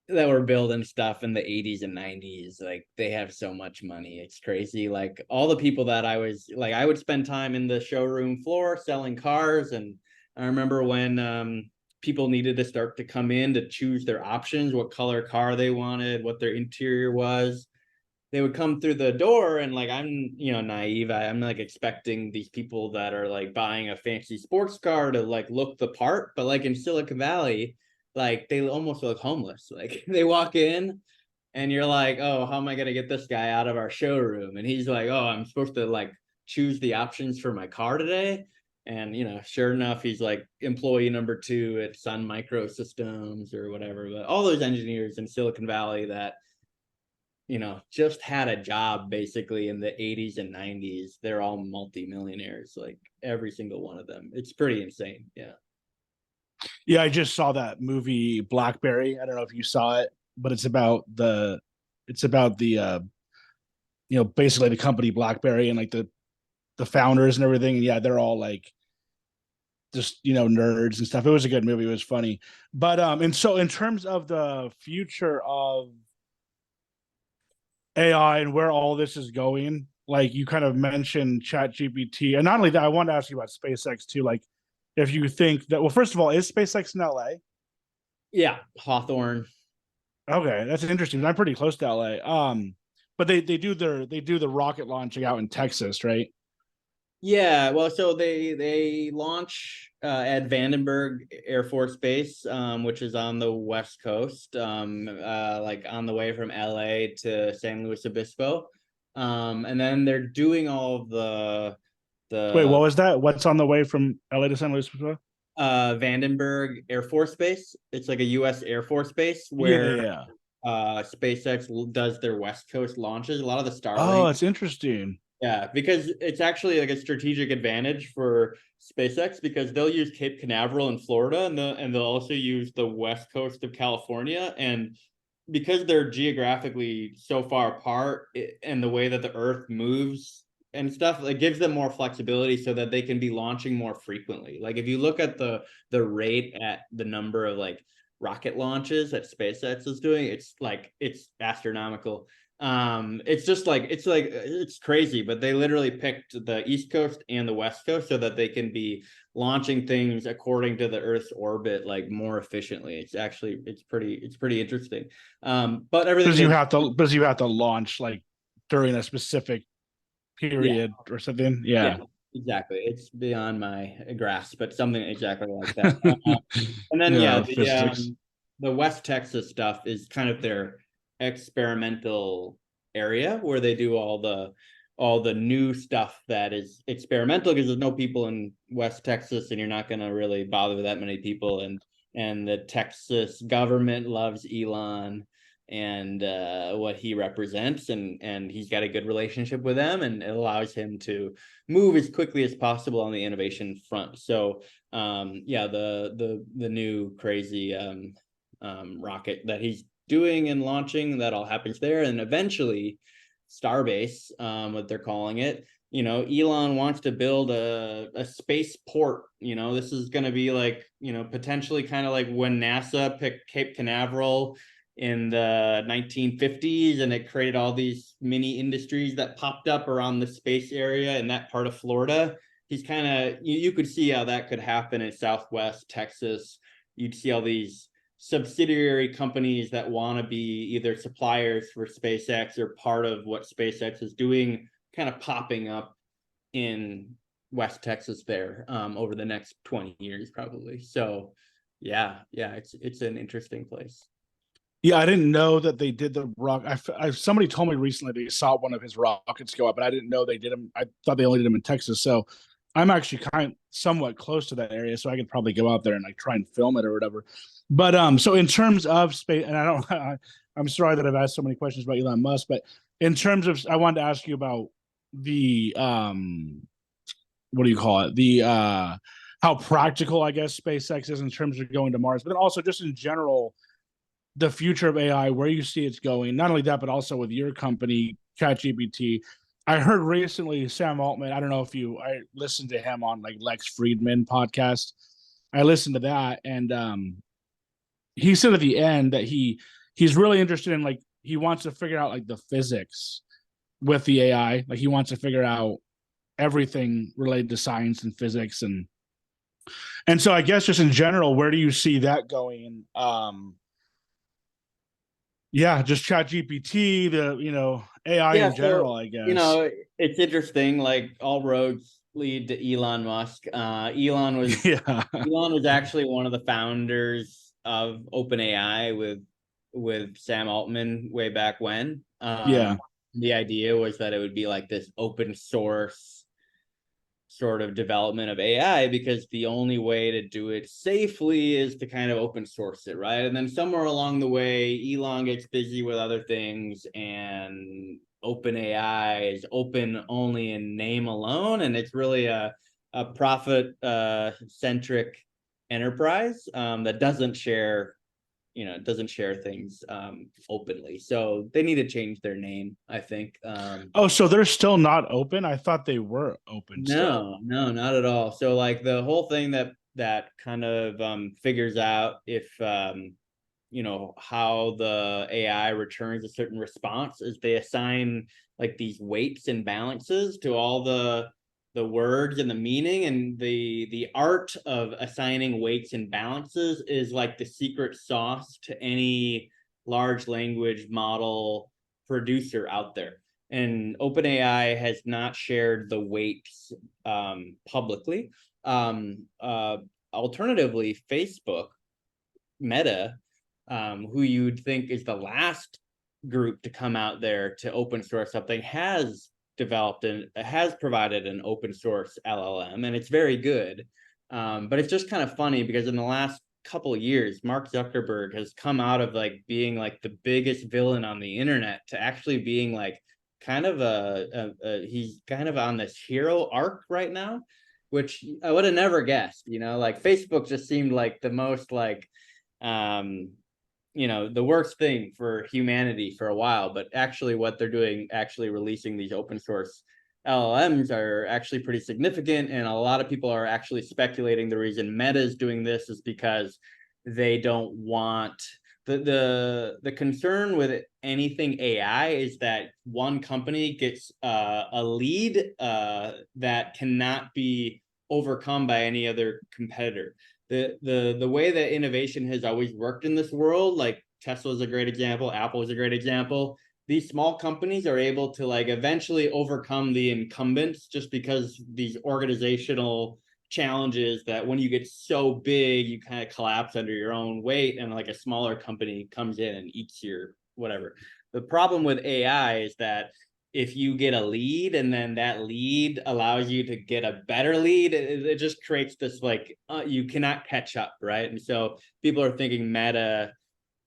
building stuff in the 80s and 90s, like they have so much money. It's crazy. Like all the people that I would spend time in the showroom floor selling cars. And I remember when people needed to start to come in to choose their options, what color car they wanted, what their interior was. They would come through the door, and like I'm naive. I'm like expecting these people that are like buying a fancy sports car to like look the part. But like in Silicon Valley, like they almost look homeless. Like they walk in and you're like, oh, how am I gonna get this guy out of our showroom? And he's like, oh, I'm supposed to like choose the options for my car today. And sure enough, he's like employee number 2 at Sun Microsystems or whatever. But all those engineers in Silicon Valley that just had a job basically in the 80s and 90s, they're all multimillionaires, like every single one of them. It's pretty insane. Yeah. yeah, I just saw that movie Blackberry. I don't know if you saw it, but it's about the basically the company BlackBerry and like the founders and everything. And yeah, they're all like just nerds and stuff. It was a good movie. It was funny. But and so in terms of the future of AI and where all this is going, like you kind of mentioned Chat GPT. And not only that, I wanted to ask you about SpaceX too. Like if you think that, well, first of all, is SpaceX in LA? Yeah. Hawthorne. Okay, that's interesting. I'm pretty close to LA. But they do the rocket launching out in Texas, right? Yeah, well, so they launch at Vandenberg Air Force Base, which is on the West Coast, like on the way from LA to San Luis Obispo. And then they're doing all of Wait, what the was that? What's on the way from LA to San Luis Obispo? Vandenberg Air Force Base. It's like a US Air Force base Yeah, where yeah, yeah. SpaceX does their West Coast launches. A lot of the Oh, Starlink. it's interesting. Yeah, because it's actually like a strategic advantage for SpaceX because they'll use Cape Canaveral in Florida and they'll also use the west coast of California. And because they're geographically so far apart and the way that the Earth moves and stuff. It gives them more flexibility so that they can be launching more frequently. Like if you look at the rate at the number of like rocket launches that SpaceX is doing, it's astronomical. It's just like it's crazy, but they literally picked the East Coast and the West Coast so that they can be launching things according to the Earth's orbit like more efficiently. It's pretty interesting. But everything Because you have to launch like during a specific yeah, period or something. yeah, Yeah. exactly. It's beyond my grasp, but something exactly like that. And then yeah, Yeah, physics. the West Texas stuff is kind of their experimental area where they do all the new stuff that is experimental because there's no people in West Texas and you're not going to really bother with that many people, and the Texas government loves Elon and what he represents, and he's got a good relationship with them, and it allows him to move as quickly as possible on the innovation front. So yeah, the new crazy rocket that he's doing and launching, that all happens there, and eventually Starbase, what they're calling it. You know, Elon wants to build a space port. You know, this is going to be like, you know, potentially kind of like when NASA picked Cape Canaveral in the 1950s, and it created all these mini industries that popped up around the space area in that part of Florida. He's kind of, you could see how that could happen in Southwest Texas. You'd see all these subsidiary companies that want to be either suppliers for SpaceX or part of what SpaceX is doing kind of popping up in West Texas there over the next 20 years probably. So yeah, it's an interesting place. Yeah, I didn't know that they did the rock. Somebody told me recently they saw one of his rockets go up, but I didn't know they did them. I thought they only did them in Texas. So I'm actually somewhat close to that area, so I could probably go out there and like try and film it or whatever. But so in terms of space, and I don't, I'm sorry that I've asked so many questions about Elon Musk, but in terms of, I wanted to ask you about the what do you call it? The how practical I guess SpaceX is in terms of going to Mars, but then also just in general the future of AI, where you see it's going. Not only that, but also with your company, ChatGPT. I heard recently Sam Altman. I don't know if I listened to him on like Lex Friedman podcast. I listened to that, and he said at the end that he's really interested in like he wants to figure out like the physics with the AI. Like he wants to figure out everything related to science and physics, and so I guess just in general, where do you see that going? Yeah, just Chat GPT, the AI Yeah, in so general, I you guess. know, it's interesting. Like all roads lead to Elon Musk. Yeah. Elon was actually one of the founders of OpenAI with Sam Altman way back when. Yeah. The idea was that it would be like this open source sort of development of AI because the only way to do it safely is to kind of open source it, right? And then somewhere along the way, Elon gets busy with other things, and OpenAI is open only in name alone, and it's really a profit centric enterprise that doesn't share things openly. So they need to change their name, I think. Oh, so they're still not open? I thought they were open still. No, not at all. So like the whole thing that kind of figures out if how the AI returns a certain response is they assign like these weights and balances to all the words and the meaning, and the art of assigning weights and balances is like the secret sauce to any large language model producer out there. And OpenAI has not shared the weights publicly. Um, uh, Alternatively, Facebook, Meta, who you'd think is the last group to come out there to open source something, has provided an open source LLM, and it's very good. But it's just kind of funny because in the last couple of years, Mark Zuckerberg has come out of like being like the biggest villain on the internet to actually being like kind of he's kind of on this hero arc right now, which I would have never guessed. Like Facebook just seemed like the most like um the worst thing for humanity for a while, but actually what they're doing, actually releasing these open source LLMs are actually pretty significant, and a lot of people are actually speculating the reason Meta is doing this is because they don't want the concern with anything AI is that one company gets a lead that cannot be overcome by any other competitor. The way that innovation has always worked in this world, like Tesla is a great example, Apple is a great example. These small companies are able to like eventually overcome the incumbents just because these organizational challenges that when you get so big, you kind of collapse under your own weight, and like a smaller company comes in and eats your whatever. The problem with AI is that if you get a lead and then that lead allows you to get a better lead, it just creates this like you cannot catch up, right? And so people are thinking Meta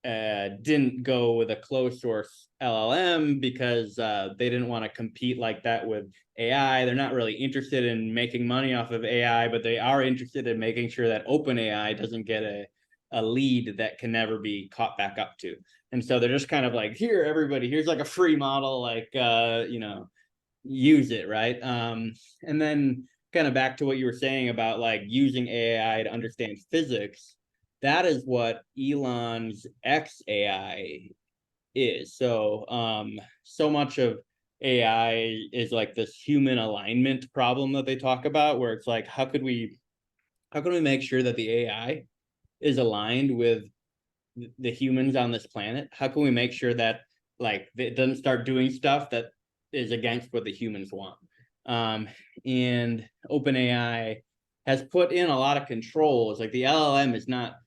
didn't go with a closed source LLM because they didn't want to compete like that with AI. They're not really interested in making money off of AI, but they are interested in making sure that OpenAI doesn't get a lead that can never be caught back up to. And so they're just kind of like, here, everybody, here's like a free model, like, use it, right? And then kind of back to what you were saying about like using AI to understand physics. That is what Elon's XAI is. So much of AI is like this human alignment problem that they talk about, where it's like, how can we make sure that the AI is aligned with the humans on this planet? How can we make sure that like it doesn't start doing stuff that is against what the humans want? And OpenAI has put in a lot of controls. Like the LLM is not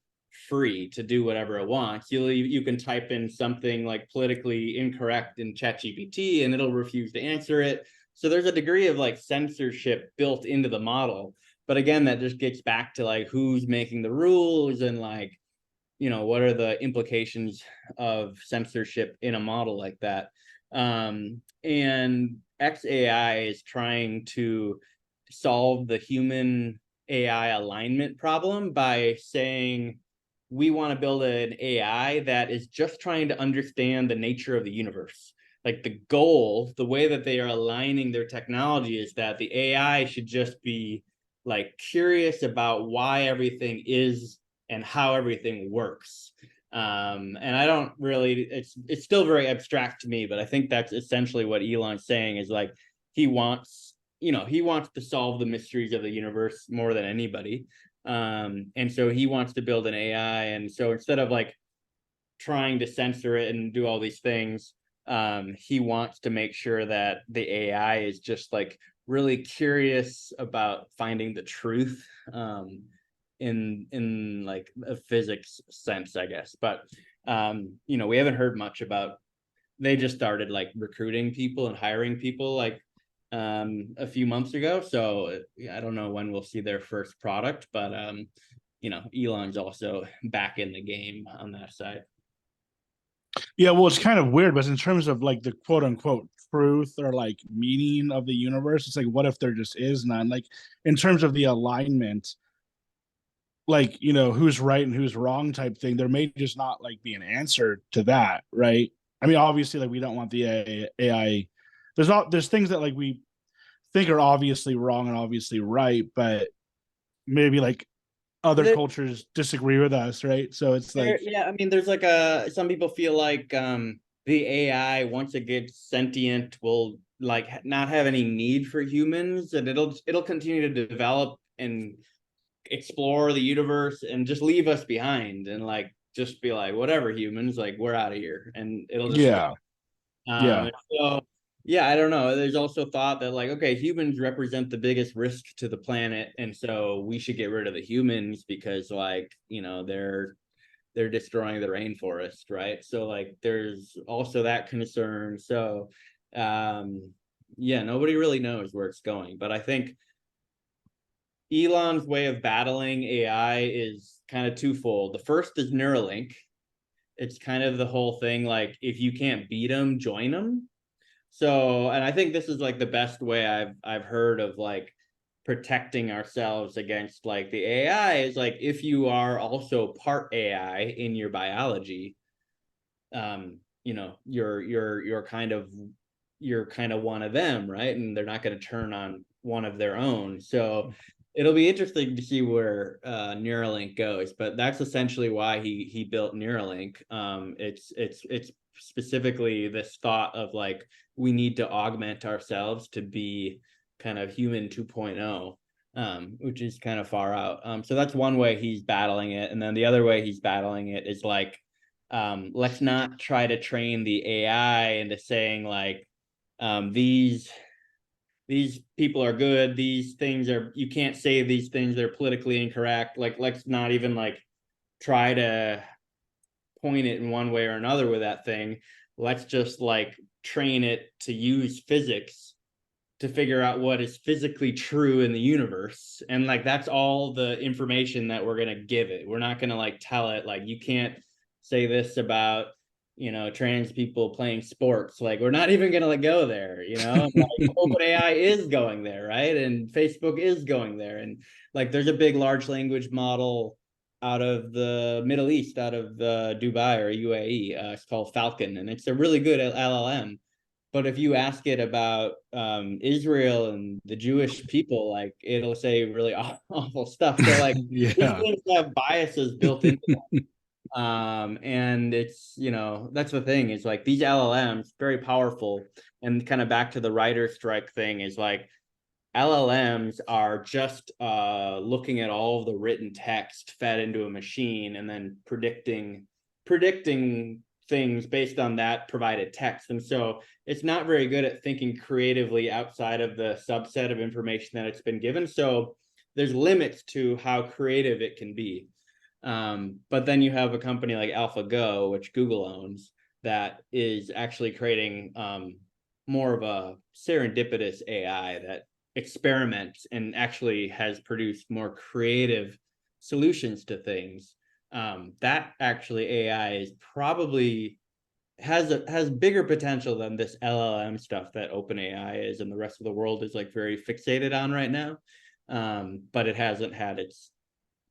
free to do whatever it wants. You can type in something like politically incorrect in ChatGPT and it'll refuse to answer it. So there's a degree of like censorship built into the model. But again, that just gets back to like who's making the rules and like, what are the implications of censorship in a model like that. And XAI is trying to solve the human AI alignment problem by saying we want to build an AI that is just trying to understand the nature of the universe. Like the goal, the way that they are aligning their technology is that the AI should just be like curious about why everything is and how everything works. And I don't really, it's still very abstract to me, but I think that's essentially what Elon's saying is like he wants to solve the mysteries of the universe more than anybody. And so he wants to build an AI. And so instead of like trying to censor it and do all these things, he wants to make sure that the AI is just like really curious about finding the truth. In like a physics sense, I guess. But we haven't heard much about. They just started like recruiting people and hiring people like a few months ago. So I don't know when we'll see their first product, but Elon's also back in the game on that side. Yeah, well, it's kind of weird, but in terms of like the quote unquote truth or like meaning of the universe, it's like, what if there just is none? Like, in terms of the alignment, like, who's right and who's wrong type thing, there may just not like be an answer to that, right? I mean, obviously, like, we don't want the AI. There's things that like we think are obviously wrong and obviously right, but maybe like other There, cultures disagree with us, right? So it's like, yeah, I mean, there's like some people feel like the AI once it gets sentient will like not have any need for humans, and it'll continue to develop and explore the universe and just leave us behind and like just be like whatever humans, like we're out of here, and it'll just yeah, yeah, so yeah, I don't know. There's also thought that like, okay, humans represent the biggest risk to the planet, and so we should get rid of the humans because like, they're destroying the rainforest, right? So like there's also that concern. So yeah, nobody really knows where it's going. But I think Elon's way of battling AI is kind of twofold. The first is Neuralink. It's kind of the whole thing like if you can't beat them, join them. So, and I think this is like the best way I've heard of like protecting ourselves against like the AI is like if you are also part AI in your biology, you're kind of you're kind of one of them, right? And they're not going to turn on one of their own. So it'll be interesting to see where Neuralink goes, but that's essentially why he built Neuralink. It's specifically this thought of like we need to augment ourselves to be kind of human 2.0, which is kind of far out. So that's one way he's battling it, and then the other way he's battling it is like, let's not try to train the AI into saying like, these people are good, these things are, you can't say these things, they're politically incorrect. Like, let's not even like try to point it in one way or another with that thing. Let's just like train it to use physics to figure out what is physically true in the universe. And like that's all the information that we're going to give it. We're not going to like tell it like you can't say this about, trans people playing sports. Like we're not even going to like go there, and like OpenAI is going there, right? And Facebook is going there. And like there's a big large language model out of the Middle East, out of Dubai or UAE. It's called Falcon, and it's a really good LLM. But if you ask it about Israel and the Jewish people, like it'll say really awful stuff. So like these Yeah. things have biases built into them. And it's, that's the thing is like these LLMs, very powerful. And kind of back to the writer strike thing is like LLMs are just looking at all of the written text fed into a machine and then predicting things based on that provided text. And so it's not very good at thinking creatively outside of the subset of information that it's been given. So there's limits to how creative it can be. But then you have a company like AlphaGo, which Google owns, that is actually creating more of a serendipitous AI that experiments and actually has produced more creative solutions to things. That actually AI is probably has bigger potential than this LLM stuff that OpenAI is and the rest of the world is like very fixated on right now. But it hasn't had its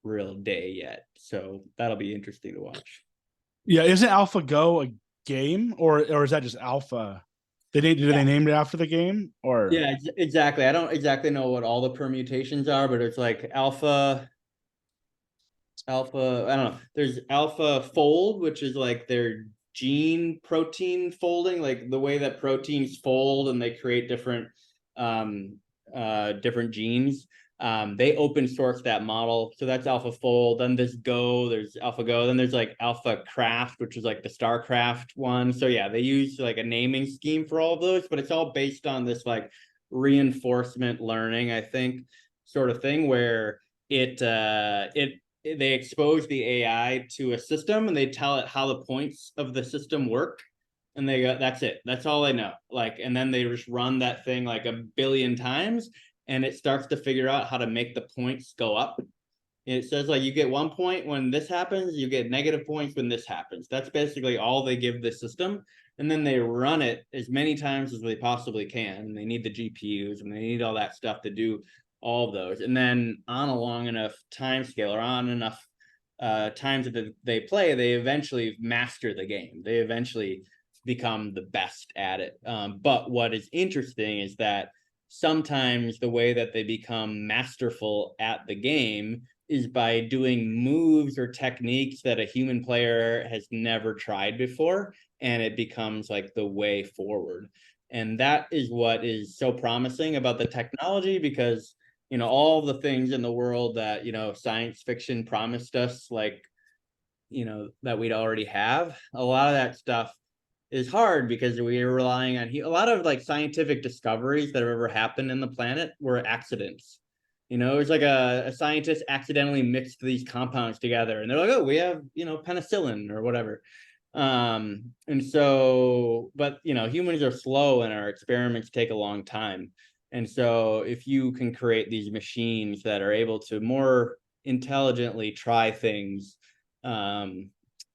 real day yet, so that'll be interesting to watch. Yeah, isn't AlphaGo a game, or is that just Alpha? Did they Yeah, name it after the game, or? yeah, exactly. I don't exactly know what all the permutations are, but it's like alpha, I don't know. There's alpha fold, which is like their gene protein folding, like the way that proteins fold and they create different genes. They open source that model. So that's AlphaFold. Then there's AlphaGo. Then there's like AlphaCraft, which is like the StarCraft one. So yeah, they use like a naming scheme for all of those, but it's all based on this like reinforcement learning, I think, sort of thing where it they expose the AI to a system and they tell it how the points of the system work. And they go, that's it. That's all they know. Like, and then they just run that thing like a billion times and it starts to figure out how to make the points go up. It says like you get 1 point when this happens, you get negative points when this happens. That's basically all they give the system. And then they run it as many times as they possibly can. And they need the GPUs and they need all that stuff to do all of those. And then on a long enough time scale or on enough times that they play, they eventually master the game. They eventually become the best at it. But what is interesting is that sometimes the way that they become masterful at the game is by doing moves or techniques that a human player has never tried before, and it becomes like the way forward. And that is what is so promising about the technology, because all the things in the world that science fiction promised us, like that we'd already have, a lot of that stuff is hard because we are relying on a lot of like scientific discoveries that have ever happened in the planet were accidents. It was like a scientist accidentally mixed these compounds together and they're like, oh, we have penicillin or whatever. And so, but humans are slow and our experiments take a long time. And so if you can create these machines that are able to more intelligently try things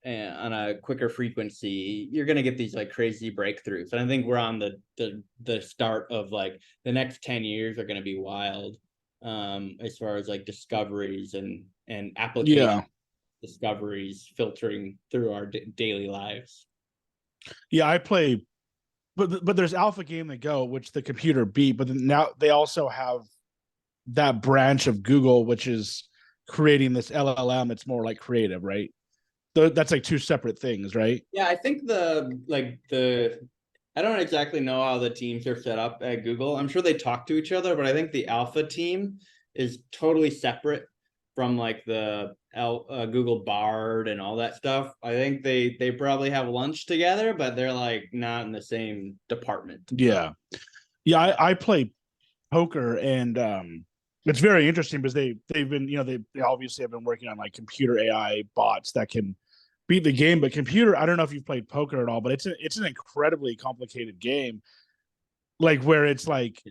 and on a quicker frequency, you're going to get these like crazy breakthroughs. And I think we're on the start of like the next 10 years are going to be wild, as far as like discoveries and application Yeah. discoveries filtering through our daily lives. Yeah, I play but there's alpha game the Go, which the computer beat, but then now they also have that branch of Google, which is creating this LLM. It's more like creative, right? That's like two separate things, right? Yeah, I think the I don't exactly know how the teams are set up at Google. I'm sure they talk to each other, but I think the alpha team is totally separate from like the Google Bard and all that stuff. I think they probably have lunch together, but they're like not in the same department. Yeah, yeah. I play poker, and it's very interesting because they've been, they obviously have been working on like computer AI bots that can beat the game. But computer, I don't know if you've played poker at all, but it's an incredibly complicated game, like where it's like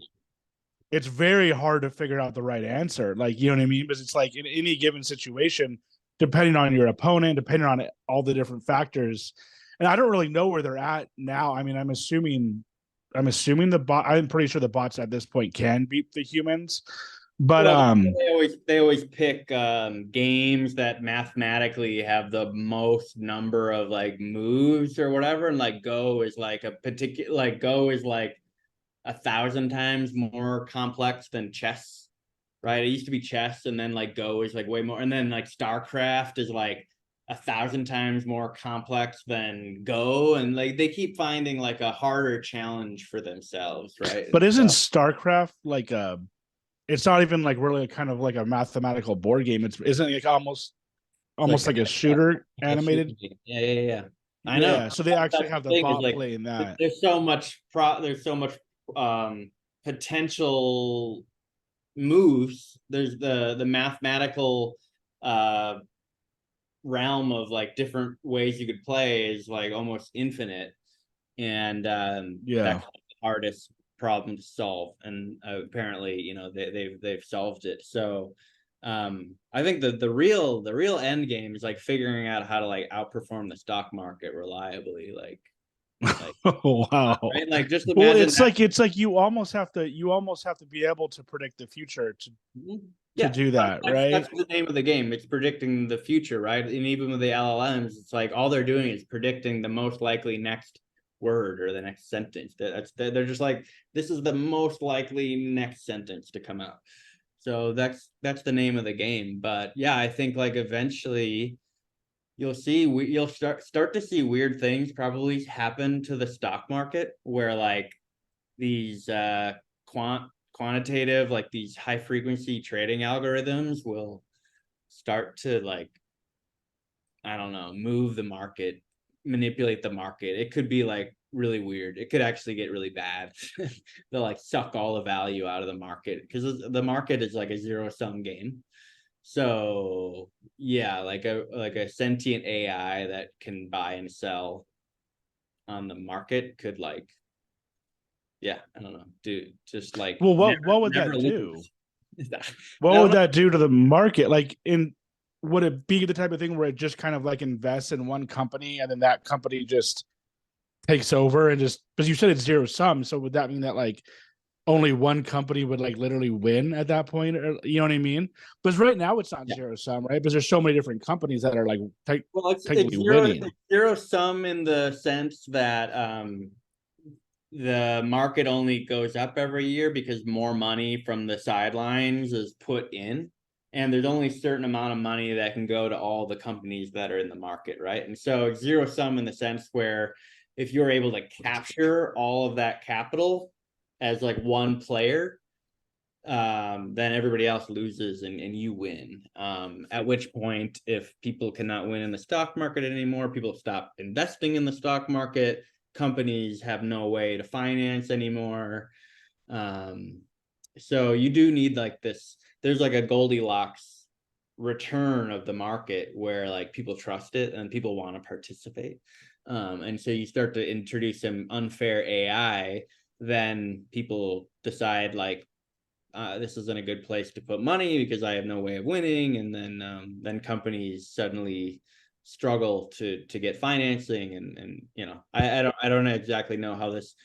it's very hard to figure out the right answer. Like, you know what I mean? Because it's like in any given situation, depending on your opponent, depending on all the different factors. And I don't really know where they're at now. I mean, I'm assuming the bot. I'm pretty sure the bots at this point can beat the humans, but Well, they always pick games that mathematically have the most number of like moves or whatever, and like Go is like a particular like Go is like 1,000 times more complex than chess, right? It used to be chess, and then like Go is like way more, and then like StarCraft is like 1,000 times more complex than Go, and like they keep finding like a harder challenge for themselves, right? but And isn't so StarCraft like a? It's not even like really kind of like a mathematical board game. It's isn't it like almost it's like almost like a shooter a animated. shooting game. Yeah. I know. Yeah, so they actually That's the have the thing is bot like playing that. there's so much potential moves. There's the mathematical uh realm of like different ways you could play is like almost infinite, and Yeah. that's the hardest problem to solve. And apparently, they've solved it. So I think the real end game is like figuring out how to like outperform the stock market reliably, like Oh, wow. right, like just Well, imagine it's that. like it's like you almost have to be able to predict the future to Yeah, do that, that's right? the name of the game. It's predicting the future, right? And even with the LLMs, it's like all they're doing is predicting the most likely next word or the next sentence. They're just like, this is the most likely next sentence to come out. So that's the name of the game. But yeah, I think like eventually you'll start to see weird things probably happen to the stock market where like these quantitative, like these high frequency trading algorithms will start to like, I don't know, move the market, manipulate the market. It could be like really weird. It could actually get really bad. They'll like suck all the value out of the market because the market is like a zero sum game. So yeah, like a sentient AI that can buy and sell on the market could like, yeah, I don't know, do just like Well, never what would never that do? lose. I What don't would know. that do to the market? Like, would it be the type of thing where it just kind of like invests in one company and then that company just takes over and just, because you said it's zero sum, so would that mean that like only one company would like literally win at that point? Or, you know what I mean? Because right now it's not Yeah. zero sum, right? Because there's so many different companies that are like Well, technically winning. it's zero sum in the sense that the market only goes up every year because more money from the sidelines is put in, and there's only a certain amount of money that can go to all the companies that are in the market, right? And so it's zero sum in the sense where if you're able to capture all of that capital as like one player, then everybody else loses and you win. At which point, if people cannot win in the stock market anymore, people stop investing in the stock market. Companies have no way to finance anymore. Um, so you do need like this. There's like a Goldilocks return of the market where like people trust it and people want to participate. And so you start to introduce some unfair AI, then people decide like, this isn't a good place to put money because I have no way of winning, and then companies suddenly struggle to get financing, and I don't exactly know how this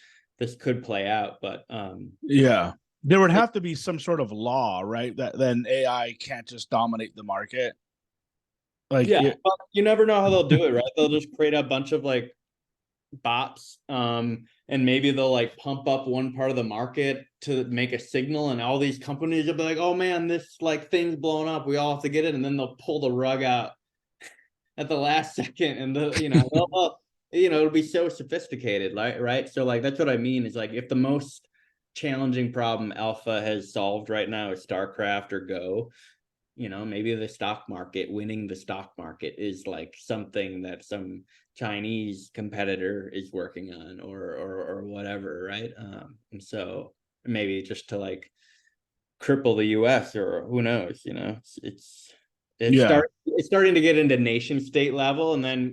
could play out, but Yeah. There would have to be some sort of law, right? That then AI can't just dominate the market. Like yeah, it, but you never know how they'll do it, right? They'll just create a bunch of like bots. And maybe they'll like pump up one part of the market to make a signal, and all these companies will be like, oh man, this like thing's blown up, we all have to get it, and then they'll pull the rug out at the last second, and it'll be so sophisticated, like, right? So like that's what I mean, is like, if the most challenging problem Alpha has solved right now is StarCraft or Go, maybe the stock market, winning the stock market, is like something that some Chinese competitor is working on, or whatever, right? And so maybe just to like cripple the US, or who knows, Yeah. it's starting to get into nation state level, and then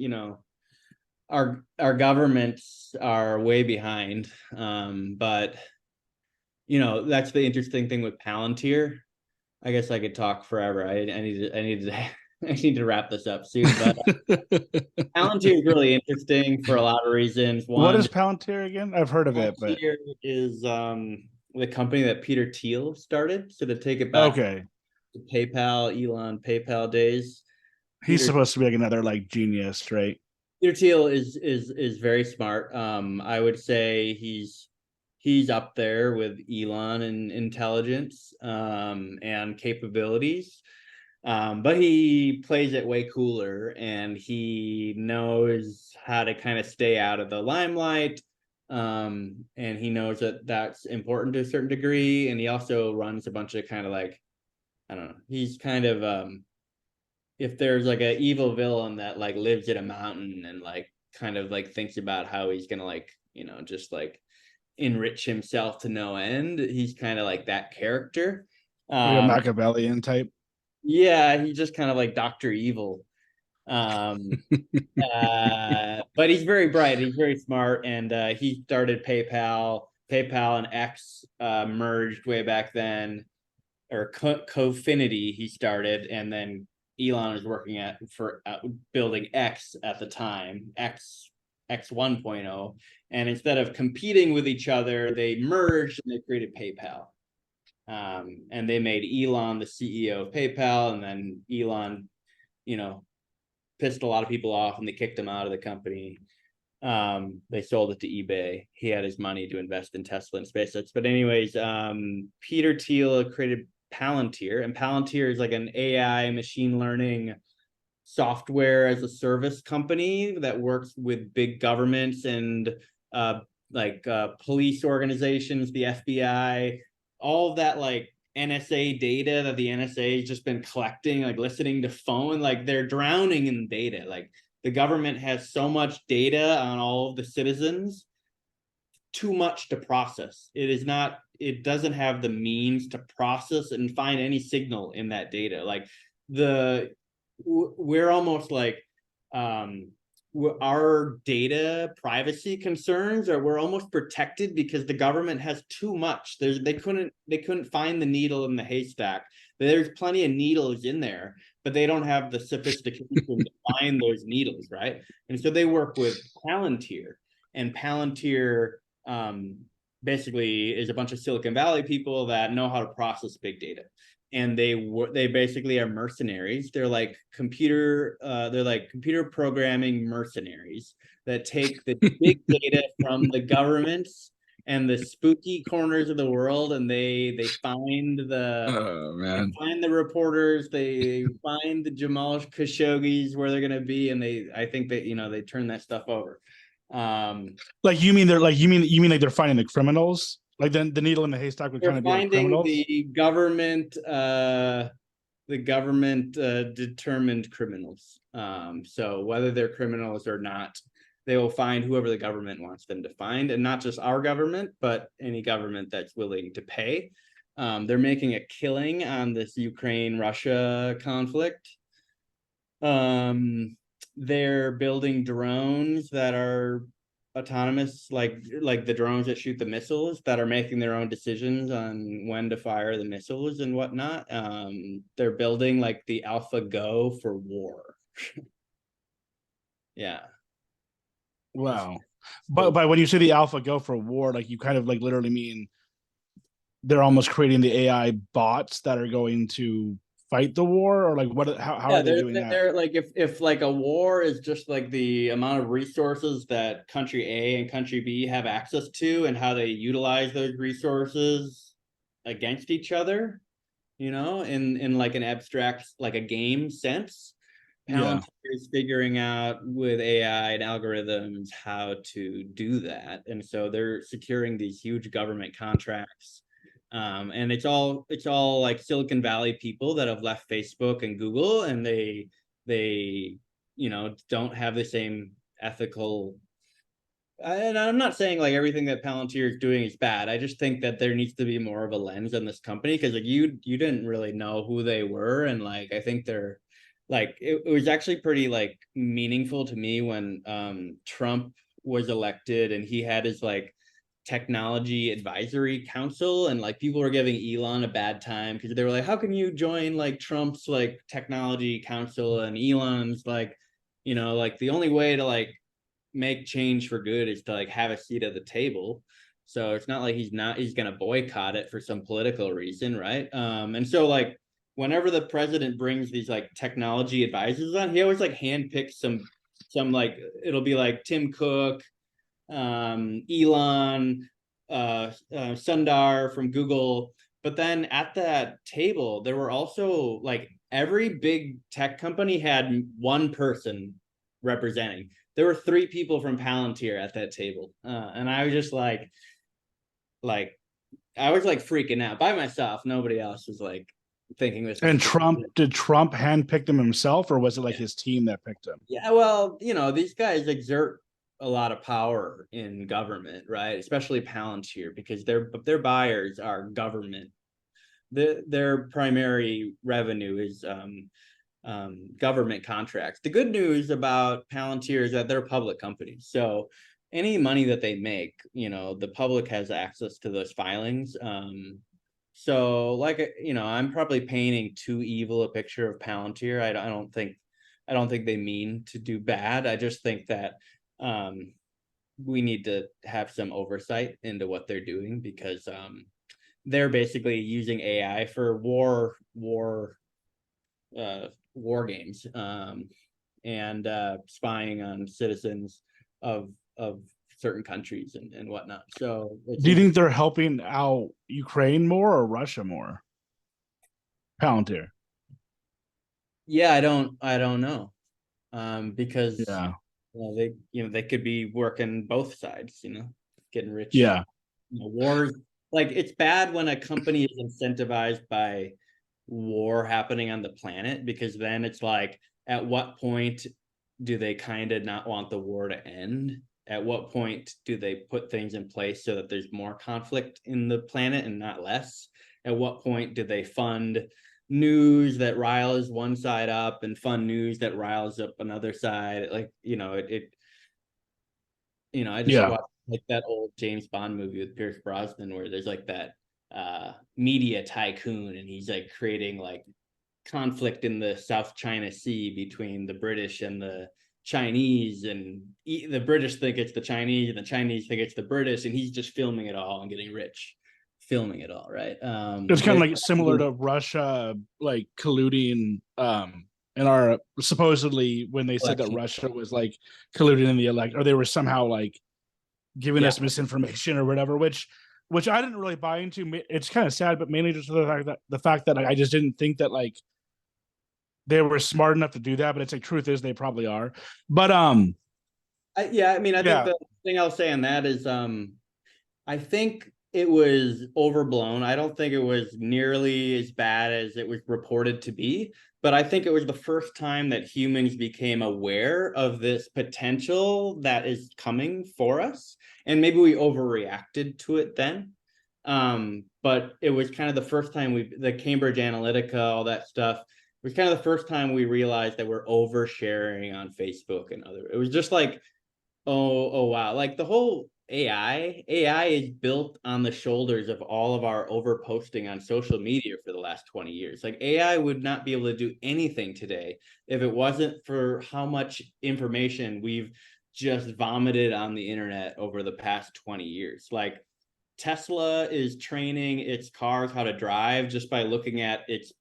our governments are way behind. But that's the interesting thing with Palantir. I guess I could talk forever. I need to I need to wrap this up soon. But Palantir is really interesting for a lot of reasons. What One, is Palantir again? I've heard of it, but Palantir is the company that Peter Thiel started. So to take it back okay. to Elon PayPal days, He's Peter supposed to be like another like genius, right? Peter Thiel is very smart. I would say he's up there with Elon in intelligence and capabilities. But he plays it way cooler, and he knows how to kind of stay out of the limelight. And he knows that that's important to a certain degree. And he also runs a bunch of kind of like, I don't know, he's kind of if there's like an evil villain that like lives in a mountain and like kind of like thinks about how he's gonna like just like enrich himself to no end, he's kind of like that character. Like a um Machiavellian type. yeah, he's just kind of like Dr. Evil. um but he's very bright, he's very smart, and he started PayPal and X merged way back then, or Cofinity he started, and then Elon was working for building X at the time, X 1.0, and instead of competing with each other, they merged and they created PayPal. And they made Elon the CEO of PayPal, and then Elon, pissed a lot of people off, and they kicked him out of the company. They sold it to eBay. He had his money to invest in Tesla and SpaceX. But anyways, Peter Thiel created Palantir, and Palantir is like an AI machine learning software as a service company that works with big governments and police organizations, the FBI, all of that like NSA data that the NSA has just been collecting, like listening to phone, like they're drowning in data. Like the government has so much data on all of the citizens, too much to process. It doesn't have the means to process and find any signal in that data. Like we're almost like our data privacy concerns are, we're almost protected because the government has too much. They couldn't find the needle in the haystack. There's plenty of needles in there, but they don't have the sophistication to find those needles, right? And so they work with Palantir, and Palantir basically is a bunch of Silicon Valley people that know how to process big data. And they basically are mercenaries. They're like computer programming mercenaries that take the big data from the governments and the spooky corners of the world, and they find Oh man. the reporters, they find the Jamal Khashoggis where they're gonna be, and I think that they turn that stuff over. Like you mean like they're finding the criminals? Like the needle in the haystack would kind They're of be like finding criminals? the government determined criminals. So whether they're criminals or not, they will find whoever the government wants them to find, and not just our government, but any government that's willing to pay. They're making a killing on this Ukraine-Russia conflict. They're building drones that are autonomous, like the drones that shoot the missiles, that are making their own decisions on when to fire the missiles and whatnot. They're building like the AlphaGo for war. Yeah. Wow. But when you say the AlphaGo for war, like you kind of like literally mean they're almost creating the AI bots that are going to fight the war, or like what? How Yeah, are they doing that? they're like if like a war is just like the amount of resources that country A and country B have access to and how they utilize those resources against each other, in like an abstract, like a game sense. Yeah, Palantir is figuring out with AI and algorithms how to do that. And so they're securing these huge government contracts. And it's all like Silicon Valley people that have left Facebook and Google, and they don't have the same ethical. And I'm not saying like everything that Palantir is doing is bad. I just think that there needs to be more of a lens on this company, because like you didn't really know who they were, and like I think they're like it was actually pretty like meaningful to me when Trump was elected and he had his like technology advisory council, and like people were giving Elon a bad time because they were like, how can you join like Trump's like technology council? And Elon's like, like the only way to like make change for good is to like have a seat at the table. So it's not like he's gonna boycott it for some political reason, right? And so like whenever the president brings these like technology advisors on, he always like handpicks some like it'll be like Tim Cook, Elon, Sundar from Google. But then at that table, there were also like every big tech company had one person representing. There were three people from Palantir at that table, and I was just like I was like freaking out by myself. Nobody else was like thinking this was and cool. Did Trump handpick them himself, or was it like his team that picked him? Yeah, well, these guys exert a lot of power in government, right? Especially Palantir, because their buyers are government. Their primary revenue is government contracts. The good news about Palantir is that they're a public company, so any money that they make, the public has access to those filings. So like I'm probably painting too evil a picture of Palantir. I don't think they mean to do bad. I just think that we need to have some oversight into what they're doing, because they're basically using AI for war games, and spying on citizens of certain countries and whatnot. So it's Do you think interesting. they're helping out Ukraine more or Russia more? Palantir. Yeah, I don't know, because Yeah. they could be working both sides, getting rich. Yeah. Wars, like it's bad when a company is incentivized by war happening on the planet, because then it's like, at what point do they kind of not want the war to end? At what point do they put things in place so that there's more conflict in the planet and not less? At what point do they fund news that riles one side up and fund news that riles up another side? Like, I just Yeah. watched like that old James Bond movie with Pierce Brosnan where there's like that media tycoon, and he's like creating like conflict in the South China Sea between the British and the Chinese, and the British think it's the Chinese and the Chinese think it's the British, and he's just filming it all and getting rich filming it all, right? It's kind of like similar to Russia, like colluding, in our supposedly when they said that election. Russia was like colluding in the elect, or they were somehow like giving Yeah, us misinformation or whatever, which I didn't really buy into. It's kind of sad, but mainly just the fact that I just didn't think that like they were smart enough to do that. But it's like truth is they probably are. But yeah, I mean, I think yeah, the thing I'll say on that is I think it was overblown. I don't think it was nearly as bad as it was reported to be, but I think it was the first time that humans became aware of this potential that is coming for us. And maybe we overreacted to it then. But it was kind of the first time the Cambridge Analytica, all that stuff, it was kind of the first time we realized that we're oversharing on Facebook and other. It was just like, oh wow. Like the whole AI is built on the shoulders of all of our overposting on social media for the last 20 years. Like AI would not be able to do anything today if it wasn't for how much information we've just vomited on the internet over the past 20 years. Like Tesla is training its cars how to drive just by looking at its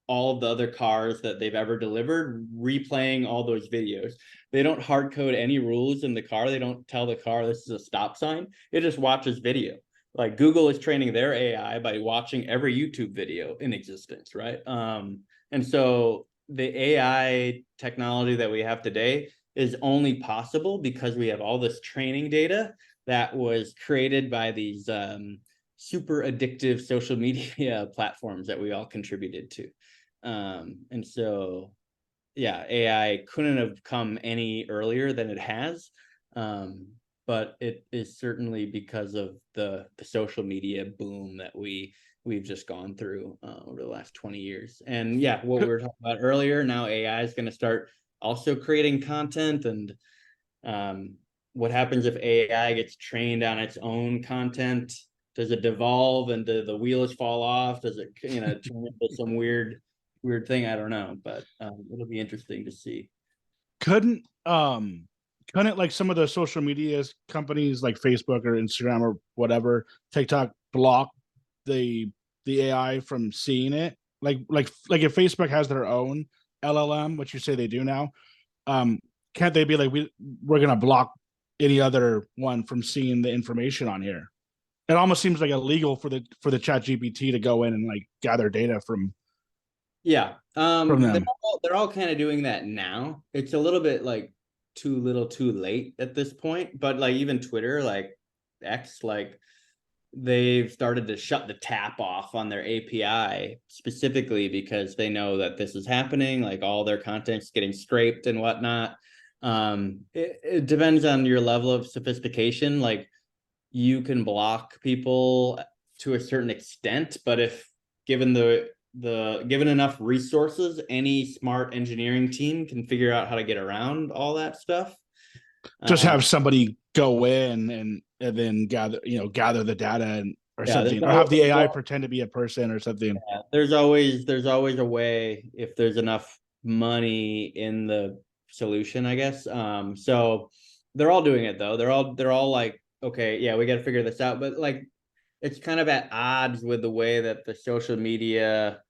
all of the other cars that they've ever delivered, replaying all those videos. They don't hard code any rules in the car. They don't tell the car this is a stop sign. It just watches video. Like Google is training their AI by watching every YouTube video in existence, right? And so the AI technology that we have today is only possible because we have all this training data that was created by these super addictive social media platforms that we all contributed to. And so, yeah, AI couldn't have come any earlier than it has. But it is certainly because of the social media boom that we've just gone through over the last 20 years. And yeah, what we were talking about earlier, now AI is going to start also creating content. And what happens if AI gets trained on its own content? Does it devolve and do the wheels fall off? Does it, turn into some weird thing? I don't know, but it'll be interesting to see. Couldn't like some of the social media companies like Facebook or Instagram or whatever, TikTok, block the AI from seeing it? Like if Facebook has their own LLM, which you say they do now, can't they be like, we're gonna block any other one from seeing the information on here? It almost seems like illegal for the Chat GPT to go in and like gather data from Yeah. them. They're all kind of doing that now. It's a little bit like too little too late at this point, but like even Twitter, like X, like they've started to shut the tap off on their API specifically because they know that this is happening, like all their content's getting scraped and whatnot. It depends on your level of sophistication. Like you can block people to a certain extent, but if given given enough resources, any smart engineering team can figure out how to get around all that stuff. Just have somebody go in and then gather the data or Yeah, something, or have the AI pretend to be a person or something. Yeah, there's always a way if there's enough money in the solution, I guess. So they're all doing it though. They're all like, okay, yeah, we got to figure this out. But like, it's kind of at odds with the way that the social media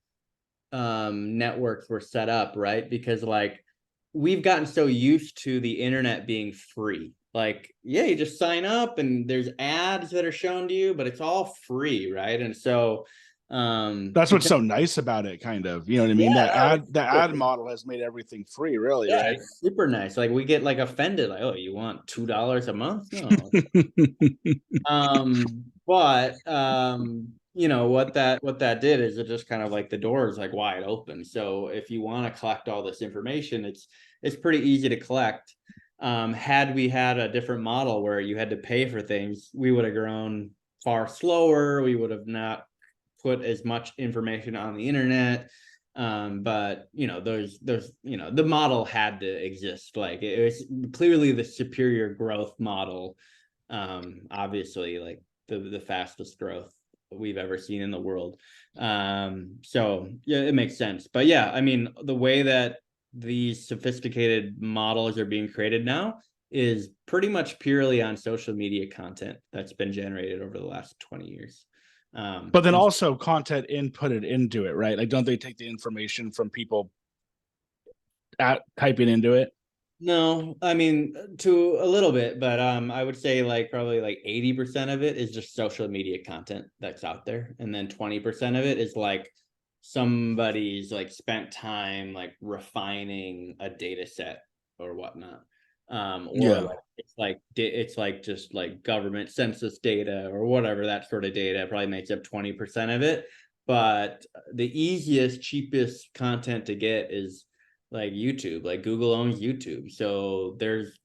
networks were set up, right? Because like we've gotten so used to the internet being free. Like, yeah, you just sign up and there's ads that are shown to you, but it's all free, right? And so That's what's because so nice about it, kind of. You know what I yeah, mean? no, it's The super ad model has made everything free, really, yeah, right? it's super nice. Like we get like offended, like, oh, you want $2 a month? No. But what that did is it just kind of like the door is like wide open. So if you want to collect all this information, it's pretty easy to collect. Had we had a different model where you had to pay for things, we would have grown far slower. We would have not put as much information on the internet. But the model had to exist. Like it was clearly the superior growth model, obviously like the fastest growth we've ever seen in the world. So yeah, it makes sense. But yeah, I mean, the way that these sophisticated models are being created now is pretty much purely on social media content that's been generated over the last 20 years. But then also content inputted into it, right? Like, don't they take the information from people typing into it? No, I mean to a little bit, but I would say like probably like 80% of it is just social media content that's out there. And then 20% of it is like somebody's like spent time like refining a data set or whatnot. Or Yeah. like it's like just like government census data or whatever, that sort of data probably makes up 20% of it. But the easiest, cheapest content to get is like YouTube. Like Google owns YouTube, so there's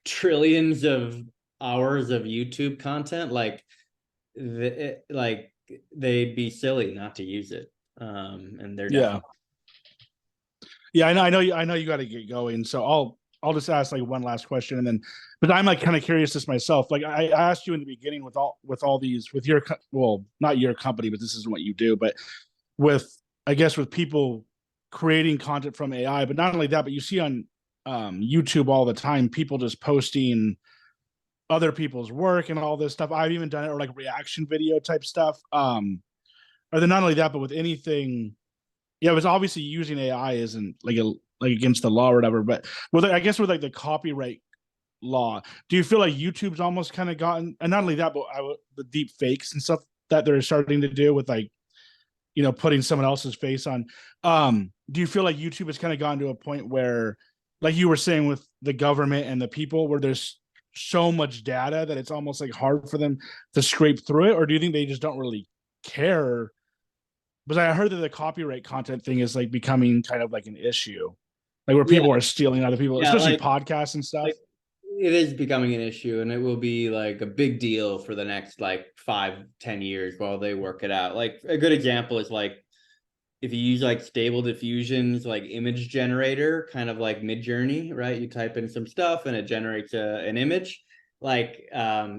trillions of hours of YouTube content. Like they'd be silly not to use it. And they're Yeah. definitely Yeah, I know you got to get going. So I'll just ask like one last question, and then, but I'm like kind of curious this myself. Like I asked you in the beginning with all these with your well, not your company, but this isn't what you do, but with, I guess, with people creating content from AI. But not only that, but you see on YouTube all the time people just posting other people's work and all this stuff. I've even done it, or like reaction video type stuff. Or then not only that, but with anything Yeah, it was obviously using AI isn't like a like against the law or whatever. But with I guess with like the copyright law, do you feel like YouTube's almost kind of gotten, and not only that, but the deep fakes and stuff that they're starting to do with like putting someone else's face on. Do you feel like YouTube has kind of gone to a point where, like you were saying with the government and the people, where there's so much data that it's almost like hard for them to scrape through it? Or do you think they just don't really care? Because I heard that the copyright content thing is like becoming kind of like an issue, like where Yeah, people are stealing other people, yeah, especially podcasts and stuff. like it is becoming an issue, and it will be like a big deal for the next like 5-10 years while they work it out. Like a good example is like if you use like Stable Diffusion's like image generator, kind of like Midjourney, right? You type in some stuff and it generates an image. Like,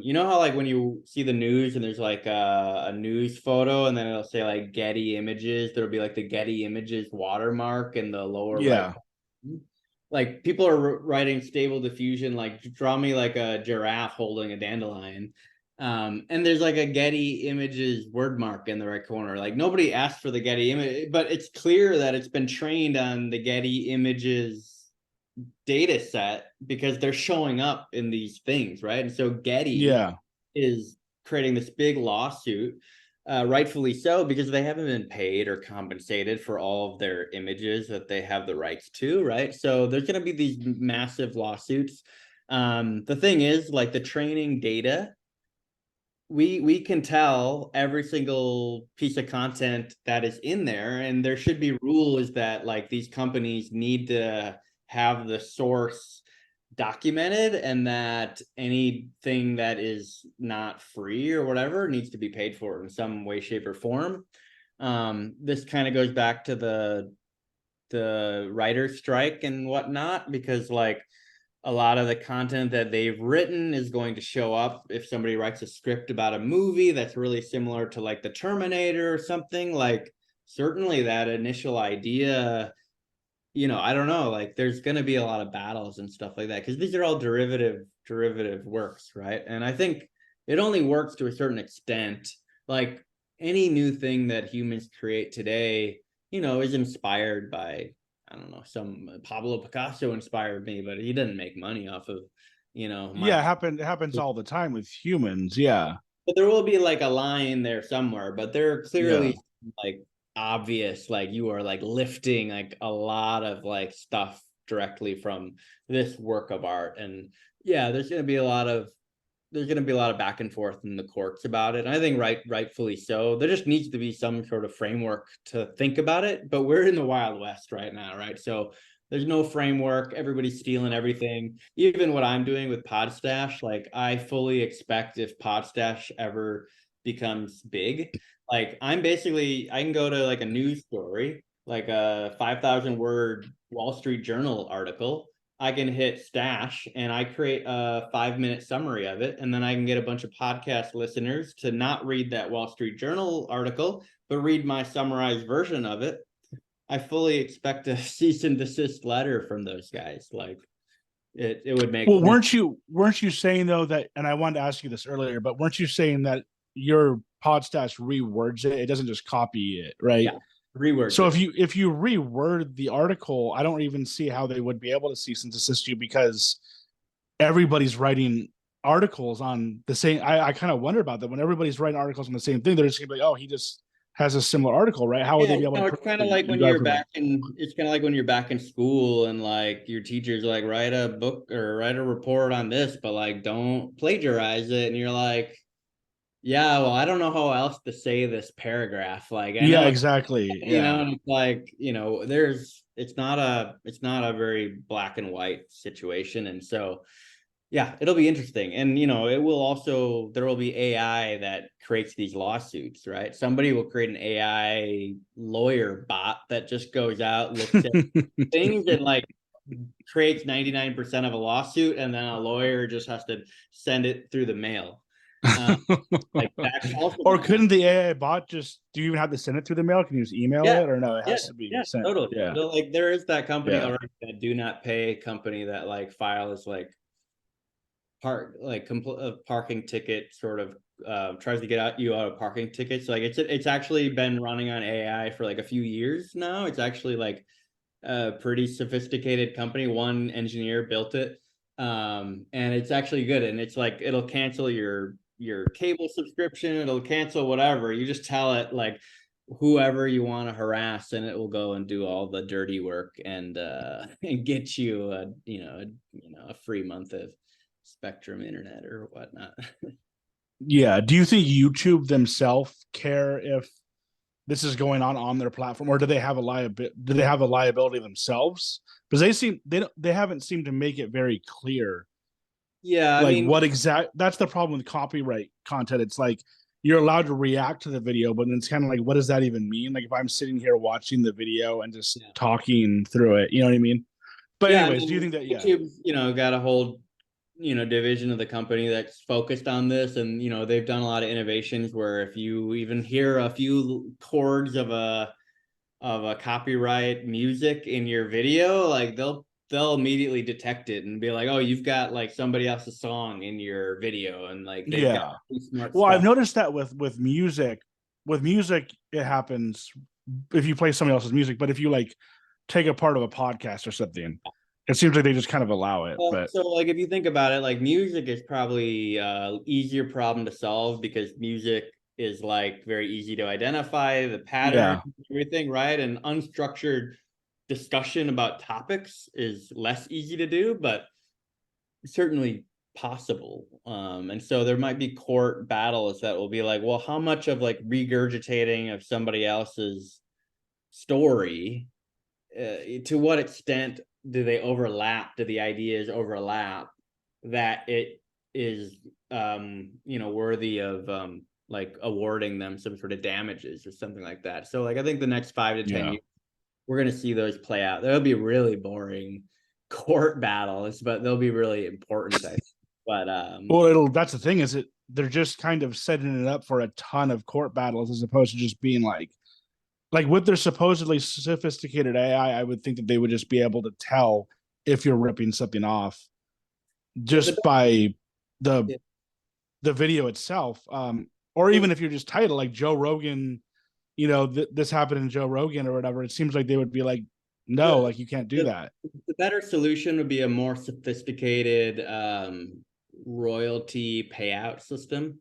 you know how like when you see the news and there's like a news photo and then it'll say like Getty Images, there'll be like the Getty Images watermark in the lower right. Yeah, Like people are writing Stable Diffusion, like draw me like a giraffe holding a dandelion. And there's like a Getty Images word mark in the right corner. Like nobody asked for the Getty image, but it's clear that it's been trained on the Getty Images data set because they're showing up in these things, right? And so Getty yeah, is creating this big lawsuit, rightfully so, because they haven't been paid or compensated for all of their images that they have the rights to, right? So there's going to be these massive lawsuits. The thing is, like the training data, we can tell every single piece of content that is in there, and there should be rules that like these companies need to have the source documented, and that anything that is not free or whatever needs to be paid for in some way, shape, or form. This kind of goes back to the writer's strike and whatnot, because like a lot of the content that they've written is going to show up if somebody writes a script about a movie that's really similar to like the Terminator or something. Like certainly that initial idea, I don't know, like there's going to be a lot of battles and stuff like that because these are all derivative works, right? And I think it only works to a certain extent. Like any new thing that humans create today, is inspired by, I don't know, some Pablo Picasso inspired me, but he didn't make money off of, yeah. my. It happens all the time with humans. Yeah, But there will be like a line there somewhere, but they're yeah. clearly like obvious, like you are like lifting like a lot of like stuff directly from this work of art. And yeah, there's going to be a lot of back and forth in the courts about it. And I think rightfully so. There just needs to be some sort of framework to think about it. But we're in the Wild West right now, right? So there's no framework. Everybody's stealing everything. Even what I'm doing with Podstash, like I fully expect if Podstash ever becomes big, like I can go to like a news story, like a 5,000 word Wall Street Journal article. I can hit stash and I create a 5-minute summary of it. And then I can get a bunch of podcast listeners to not read that Wall Street Journal article, but read my summarized version of it. I fully expect a cease and desist letter from those guys. Like it would make Well, weren't you saying though that? And I wanted to ask you this earlier, but weren't you saying that your Podstash rewords it? It doesn't just copy it, right? yeah, rewords So it. if you reword the article, I don't even see how they would be able to cease and desist you because everybody's writing articles on the same. I kind of wonder about that when everybody's writing articles on the same thing. They're just gonna be like, oh, he just has a similar article, right? How would Yeah, they be able to it's prove kind that of like you when guys you're were like, back in it's kind of like when you're back in school and like your teacher's like write a book or write a report on this, but like don't plagiarize it. And you're like, yeah, well, I don't know how else to say this paragraph. Like I yeah, know exactly, yeah. and it's like, it's not a very black and white situation. And so yeah, it'll be interesting. And there will be AI that creates these lawsuits, right? Somebody will create an AI lawyer bot that just goes out, looks at things and like creates 99% of a lawsuit, and then a lawyer just has to send it through the mail. Um, like that's also Or gonna happen. couldn't the AI bot just? Do you even have to send it through the mail? Can you just email Yeah, it, or no? It yeah, has to be yeah, sent. totally. Yeah, Like there is that company yeah. already, that do not pay company that like files like parking ticket sort of tries to get you out of parking tickets. Like it's actually been running on AI for like a few years now. It's actually like a pretty sophisticated company. One engineer built it, and it's actually good. And it's like it'll cancel your cable subscription. It'll cancel whatever. You just tell it like whoever you want to harass, and it will go and do all the dirty work and and get you a free month of Spectrum internet or whatnot. Yeah. Do you think YouTube themselves care if this is going on their platform, or do they have a liability themselves? Because they haven't seemed to make it very clear, Yeah, I like mean, what exact. That's the problem with copyright content. It's like you're allowed to react to the video, but then it's kind of like, what does that even mean? Like if I'm sitting here watching the video and just yeah. talking through it, you know what I mean? But Yeah, I anyways, do you mean, think that? Yeah, YouTube's, got a whole, division of the company that's focused on this. And, they've done a lot of innovations where if you even hear a few chords of a copyright music in your video, like they'll immediately detect it and be like, oh, you've got like somebody else's song in your video. And like they've got yeah. really smart Well, I've stuff. noticed that with music, it happens if you play somebody else's music. But if you like take a part of a podcast or something, it seems like they just kind of allow it. Well, But so like if you think about it, like music is probably easier problem to solve because music is like very easy to identify the pattern, yeah, everything, right? And unstructured discussion about topics is less easy to do, but certainly possible. And so there might be court battles that will be like, well, how much of like regurgitating of somebody else's story, to what extent do they overlap? Do the ideas overlap that it is, worthy of like awarding them some sort of damages or something like that? So like I think the next 5 to 10 yeah. years we're gonna see those play out. There'll be really boring court battles, but they'll be really important. I think. But Well, it'll. That's the thing is they're just kind of setting it up for a ton of court battles as opposed to just being like with their supposedly sophisticated AI. I would think that they would just be able to tell if you're ripping something off yeah, the just by the yeah. the video itself, or So even if you're just title like Joe Rogan, this happened in Joe Rogan or whatever. It seems like they would be like, no, the like you can't do the that. the better solution would be a more sophisticated royalty payout system.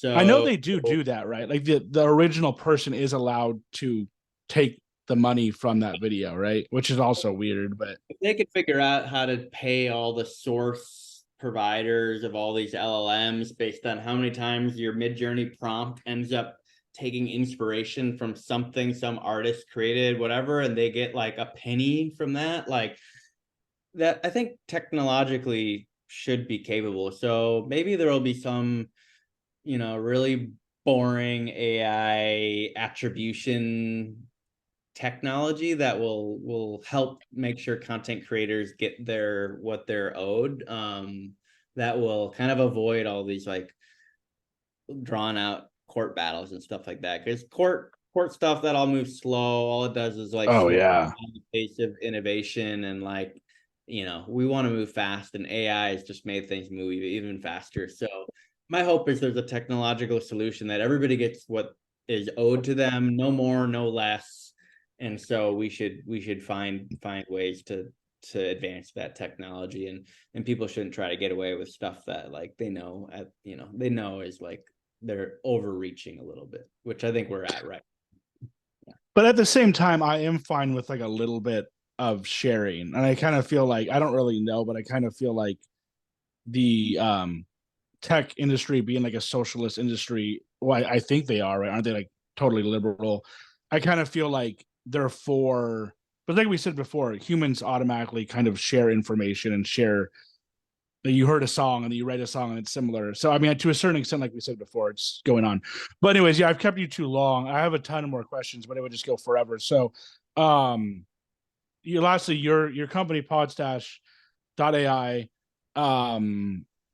I know So they do that, right? Like the original person is allowed to take the money from that video, right? Which is also weird, but if they could figure out how to pay all the source providers of all these LLMs based on how many times your mid-journey prompt ends up taking inspiration from something some artist created, whatever, and they get like a penny from that, like that, I think technologically should be capable. So maybe there will be some, really boring AI attribution technology that will help make sure content creators get what they're owed, that will kind of avoid all these like drawn out court battles and stuff like that, because court stuff that all moves slow. All it does is like oh slow yeah. down the pace of innovation. And like, we want to move fast, and AI has just made things move even faster. So my hope is there's a technological solution that everybody gets what is owed to them, no more, no less. And so we should find ways to advance that technology, and people shouldn't try to get away with stuff that like they know is like they're overreaching a little bit, which I think we're at right. But at the same time, I am fine with like a little bit of sharing. And I kind of feel like I don't really know, but I kind of feel like the tech industry being like a socialist industry, well, I think they are, right? Aren't they like totally liberal? I kind of feel like they're for, but like we said before, humans automatically kind of share information and share that you heard a song and you write a song and it's similar. So I mean, to a certain extent, like we said before, it's going on. But anyways, yeah, I've kept you too long. I have a ton more questions, but it would just go forever. So lastly, your company Podstash.ai.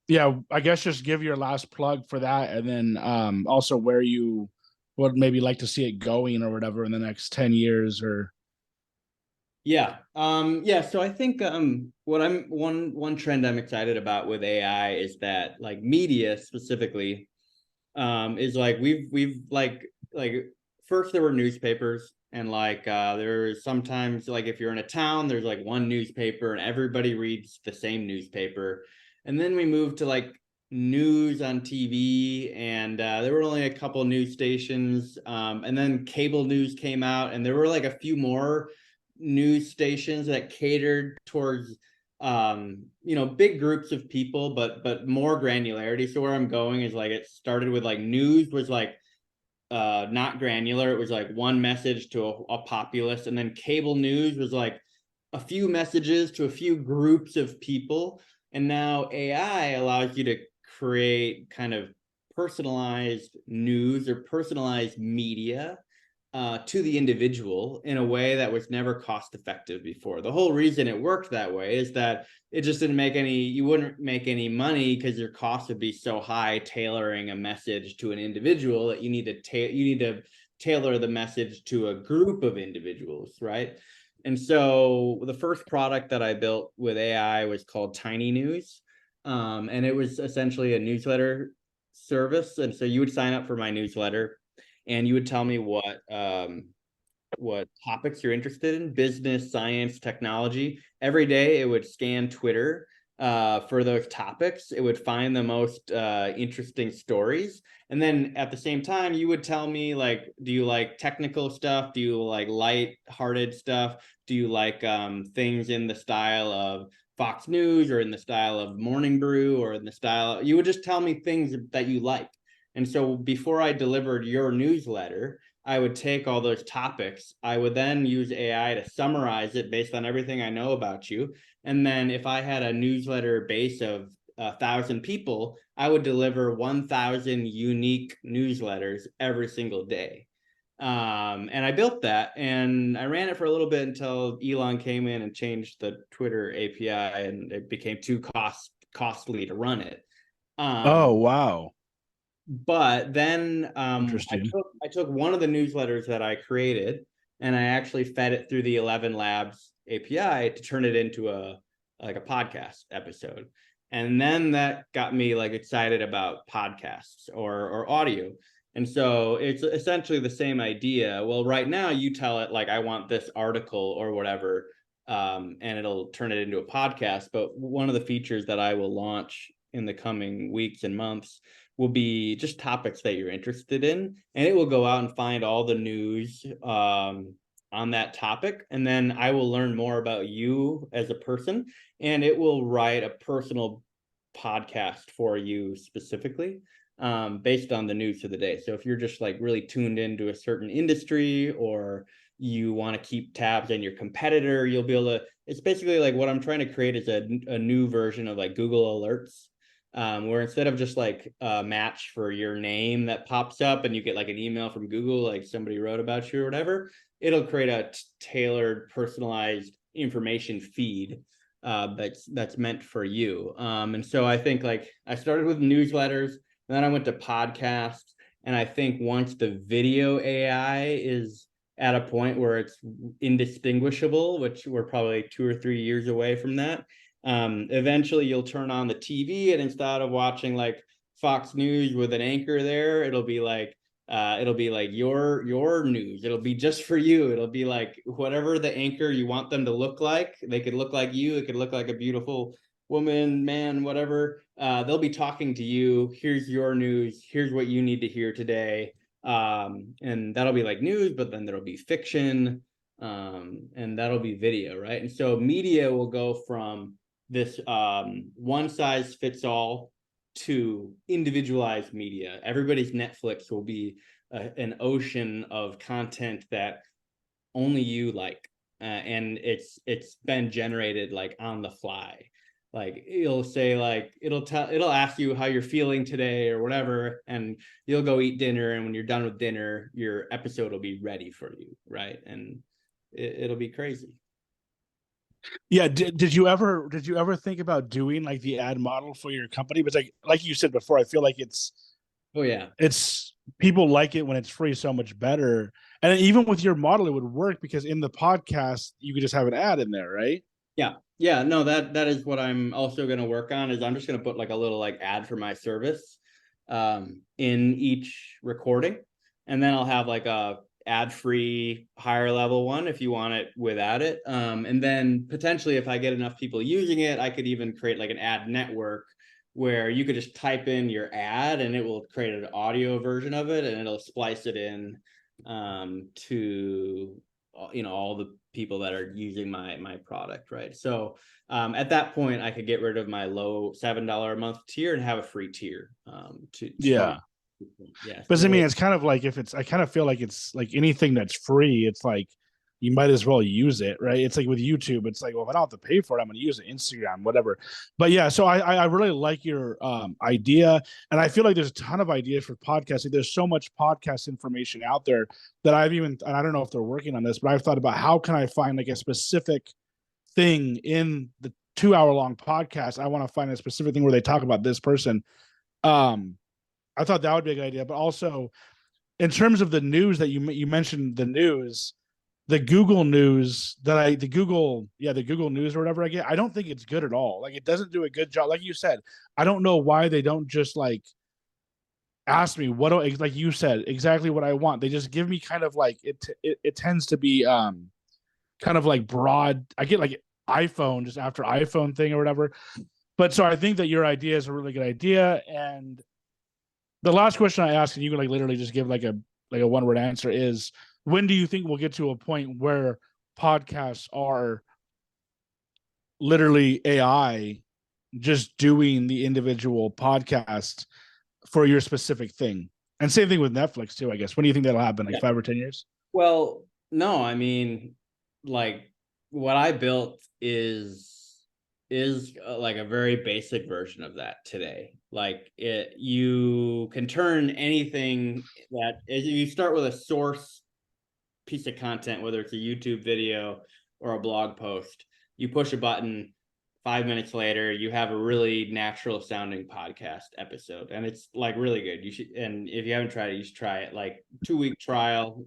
Yeah, I guess just give your last plug for that, and then also where you would maybe like to see it going or whatever in the next 10 years or Yeah. So I think what I'm one trend I'm excited about with AI is that like media specifically is like we've like first there were newspapers, and like there's sometimes like if you're in a town, there's like one newspaper and everybody reads the same newspaper. And then we moved to like news on TV, and there were only a couple news stations. And then cable news came out, and there were like a few more news stations that catered towards big groups of people, but more granularity. So where I'm going is like it started with like news was like not granular. It was like one message to a populace, and then cable news was like a few messages to a few groups of people. And now AI allows you to create kind of personalized news or personalized media to the individual in a way that was never cost effective before. The whole reason it worked that way is that it just didn't make any, you wouldn't make any money because your cost would be so high tailoring a message to an individual that you need to tailor the message to a group of individuals, right? And so the first product that I built with AI was called Tiny News. And it was essentially a newsletter service. And so you would sign up for my newsletter, and you would tell me what topics you're interested in: business, science, technology. Every day it would scan Twitter for those topics. It would find the most interesting stories. And then at the same time, you would tell me, like, do you like technical stuff? Do you like light-hearted stuff? Do you like things in the style of Fox News, or in the style of Morning Brew, or in the style? You would just tell me things that you like. And so before I delivered your newsletter, I would take all those topics. I would then use AI to summarize it based on everything I know about you. And then if I had a newsletter base of 1,000 people, I would deliver 1,000 unique newsletters every single day. And I built that, and I ran it for a little bit until Elon came in and changed the Twitter API, and it became too costly to run it. Oh, Um, wow. but then Interesting. I took one of the newsletters that I created, and I actually fed it through the 11 Labs API to turn it into a podcast episode. And then that got me like excited about podcasts or audio. And so it's essentially the same idea. Well, right now you tell it like I want this article or whatever, and it'll turn it into a podcast. But one of the features that I will launch in the coming weeks and months will be just topics that you're interested in, and it will go out and find all the news on that topic. And then I will learn more about you as a person, and it will write a personal podcast for you specifically, based on the news of the day. So if you're just like really tuned into a certain industry, or you want to keep tabs on your competitor, you'll be able to. It's basically like what I'm trying to create is a new version of like Google Alerts, where instead of just like a match for your name that pops up and you get like an email from Google, like somebody wrote about you or whatever, it'll create a tailored, personalized information feed that's meant for you. And so I think like I started with newsletters, and then I went to podcasts. And I think once the video AI is at a point where it's indistinguishable, which we're probably 2 or 3 years away from that, eventually you'll turn on the TV, and instead of watching like Fox News with an anchor there, it'll be like your news. It'll be just for you. It'll be like whatever the anchor you want them to look like. They could look like you. It could look like a beautiful woman, man, whatever. They'll be talking to you. Here's your news. Here's what you need to hear today. And that'll be like news, but then there'll be fiction, and that'll be video, right? And so media will go from this one size fits all to individualized media. Everybody's Netflix will be an ocean of content that only you like, and it's been generated like on the fly. Like it'll say like it'll ask you how you're feeling today or whatever, and you'll go eat dinner, and when you're done with dinner, your episode will be ready for you, right? And it'll be crazy. Yeah, did you ever think about doing like the ad model for your company? But like you said before, I feel like Oh yeah. it's people like it when it's free so much better. And even with your model, it would work because in the podcast you could just have an ad in there, right? Yeah. Yeah. No, that is what I'm also going to work on. Is I'm just going to put like a little like ad for my service. in each recording, and then I'll have like a ad-free higher level one if you want it without it. And then potentially if I get enough people using it, I could even create like an ad network where you could just type in your ad and it will create an audio version of it and it'll splice it in to all the people that are using my product, right? So at that point I could get rid of my low $7 a month tier and have a free tier to Yeah. yeah. But I So mean, it's kind of like if it's, I kind of feel like it's like anything that's free, it's like you might as well use it, right? It's like with YouTube, it's like, well, if I don't have to pay for it, I'm going to use it, Instagram, whatever. But yeah, so I really like your idea, and I feel like there's a ton of ideas for podcasting. There's so much podcast information out there that I've even, and I don't know if they're working on this, but I've thought about how can I find like a specific thing in the 2 hour long podcast. I want to find a specific thing where they talk about this person. Um, I thought that would be a good idea, but also in terms of the news that you mentioned, the news, the Google news that the Google news or whatever I get, I don't think it's good at all. Like it doesn't do a good job. Like you said, I don't know why they don't just like ask me what do, like you said, exactly what I want. They just give me kind of like it tends to be kind of like broad. I get like iPhone just after iPhone thing or whatever. But so I think that your idea is a really good idea. And the last question I asked, and you can like literally just give like a 1 word answer, is when do you think we'll get to a point where podcasts are literally AI just doing the individual podcast for your specific thing? And same thing with Netflix too, I guess. When do you think that'll happen? Like yeah. 5 or 10 years? Well, no, I mean, like what I built is like a very basic version of that today. Like you can turn anything that if you start with a source piece of content, whether it's a YouTube video or a blog post, you push a button. 5 minutes later, you have a really natural sounding podcast episode, and it's like really good. You should, and if you haven't tried it, you should try it. Like 2 week trial,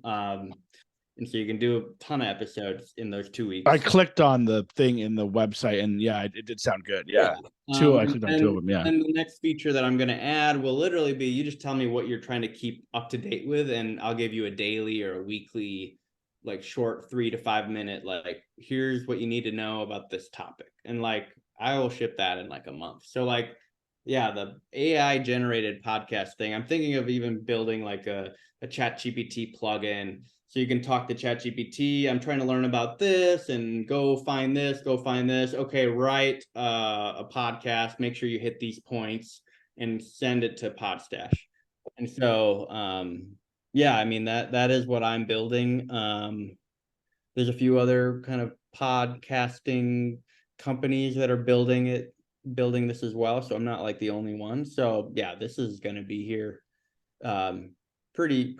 and so you can do a ton of episodes in those 2 weeks. I clicked on the thing in the website, and yeah, it did sound good. Yeah, I clicked on two of them. Yeah, and the next feature that I'm going to add will literally be you just tell me what you're trying to keep up to date with, and I'll give you a daily or a weekly, like short 3 to 5 minute, like here's what you need to know about this topic, and like I will ship that in like a month. So like, yeah, the AI generated podcast thing, I'm thinking of even building like a chat GPT plugin so you can talk to chat GPT. I'm trying to learn about this and go find this. Okay, write a podcast, make sure you hit these points and send it to Podstash. And so yeah, I mean that is what I'm building. There's a few other kind of podcasting companies that are building this as well, so I'm not like the only one. So yeah, this is going to be here pretty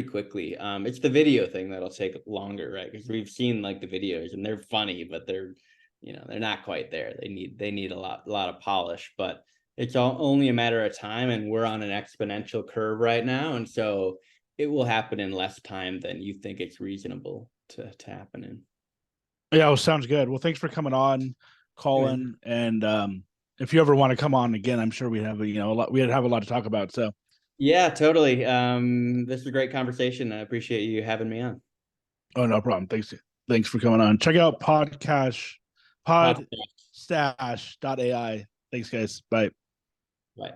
quickly. It's the video thing that'll take longer, right? Because we've seen like the videos and they're funny, but they're they're not quite there. They need a lot of polish, but it's only a matter of time, and we're on an exponential curve right now, and so it will happen in less time than you think it's reasonable to happen in. Yeah, well, sounds good. Well, thanks for coming on, Colin. And if you ever want to come on again, I'm sure we'd have a lot. We'd have a lot to talk about. So yeah, totally. This is a great conversation. I appreciate you having me on. oh, no problem. Thanks for coming on. Check out podstash.ai. Thanks, guys. Bye. Bye.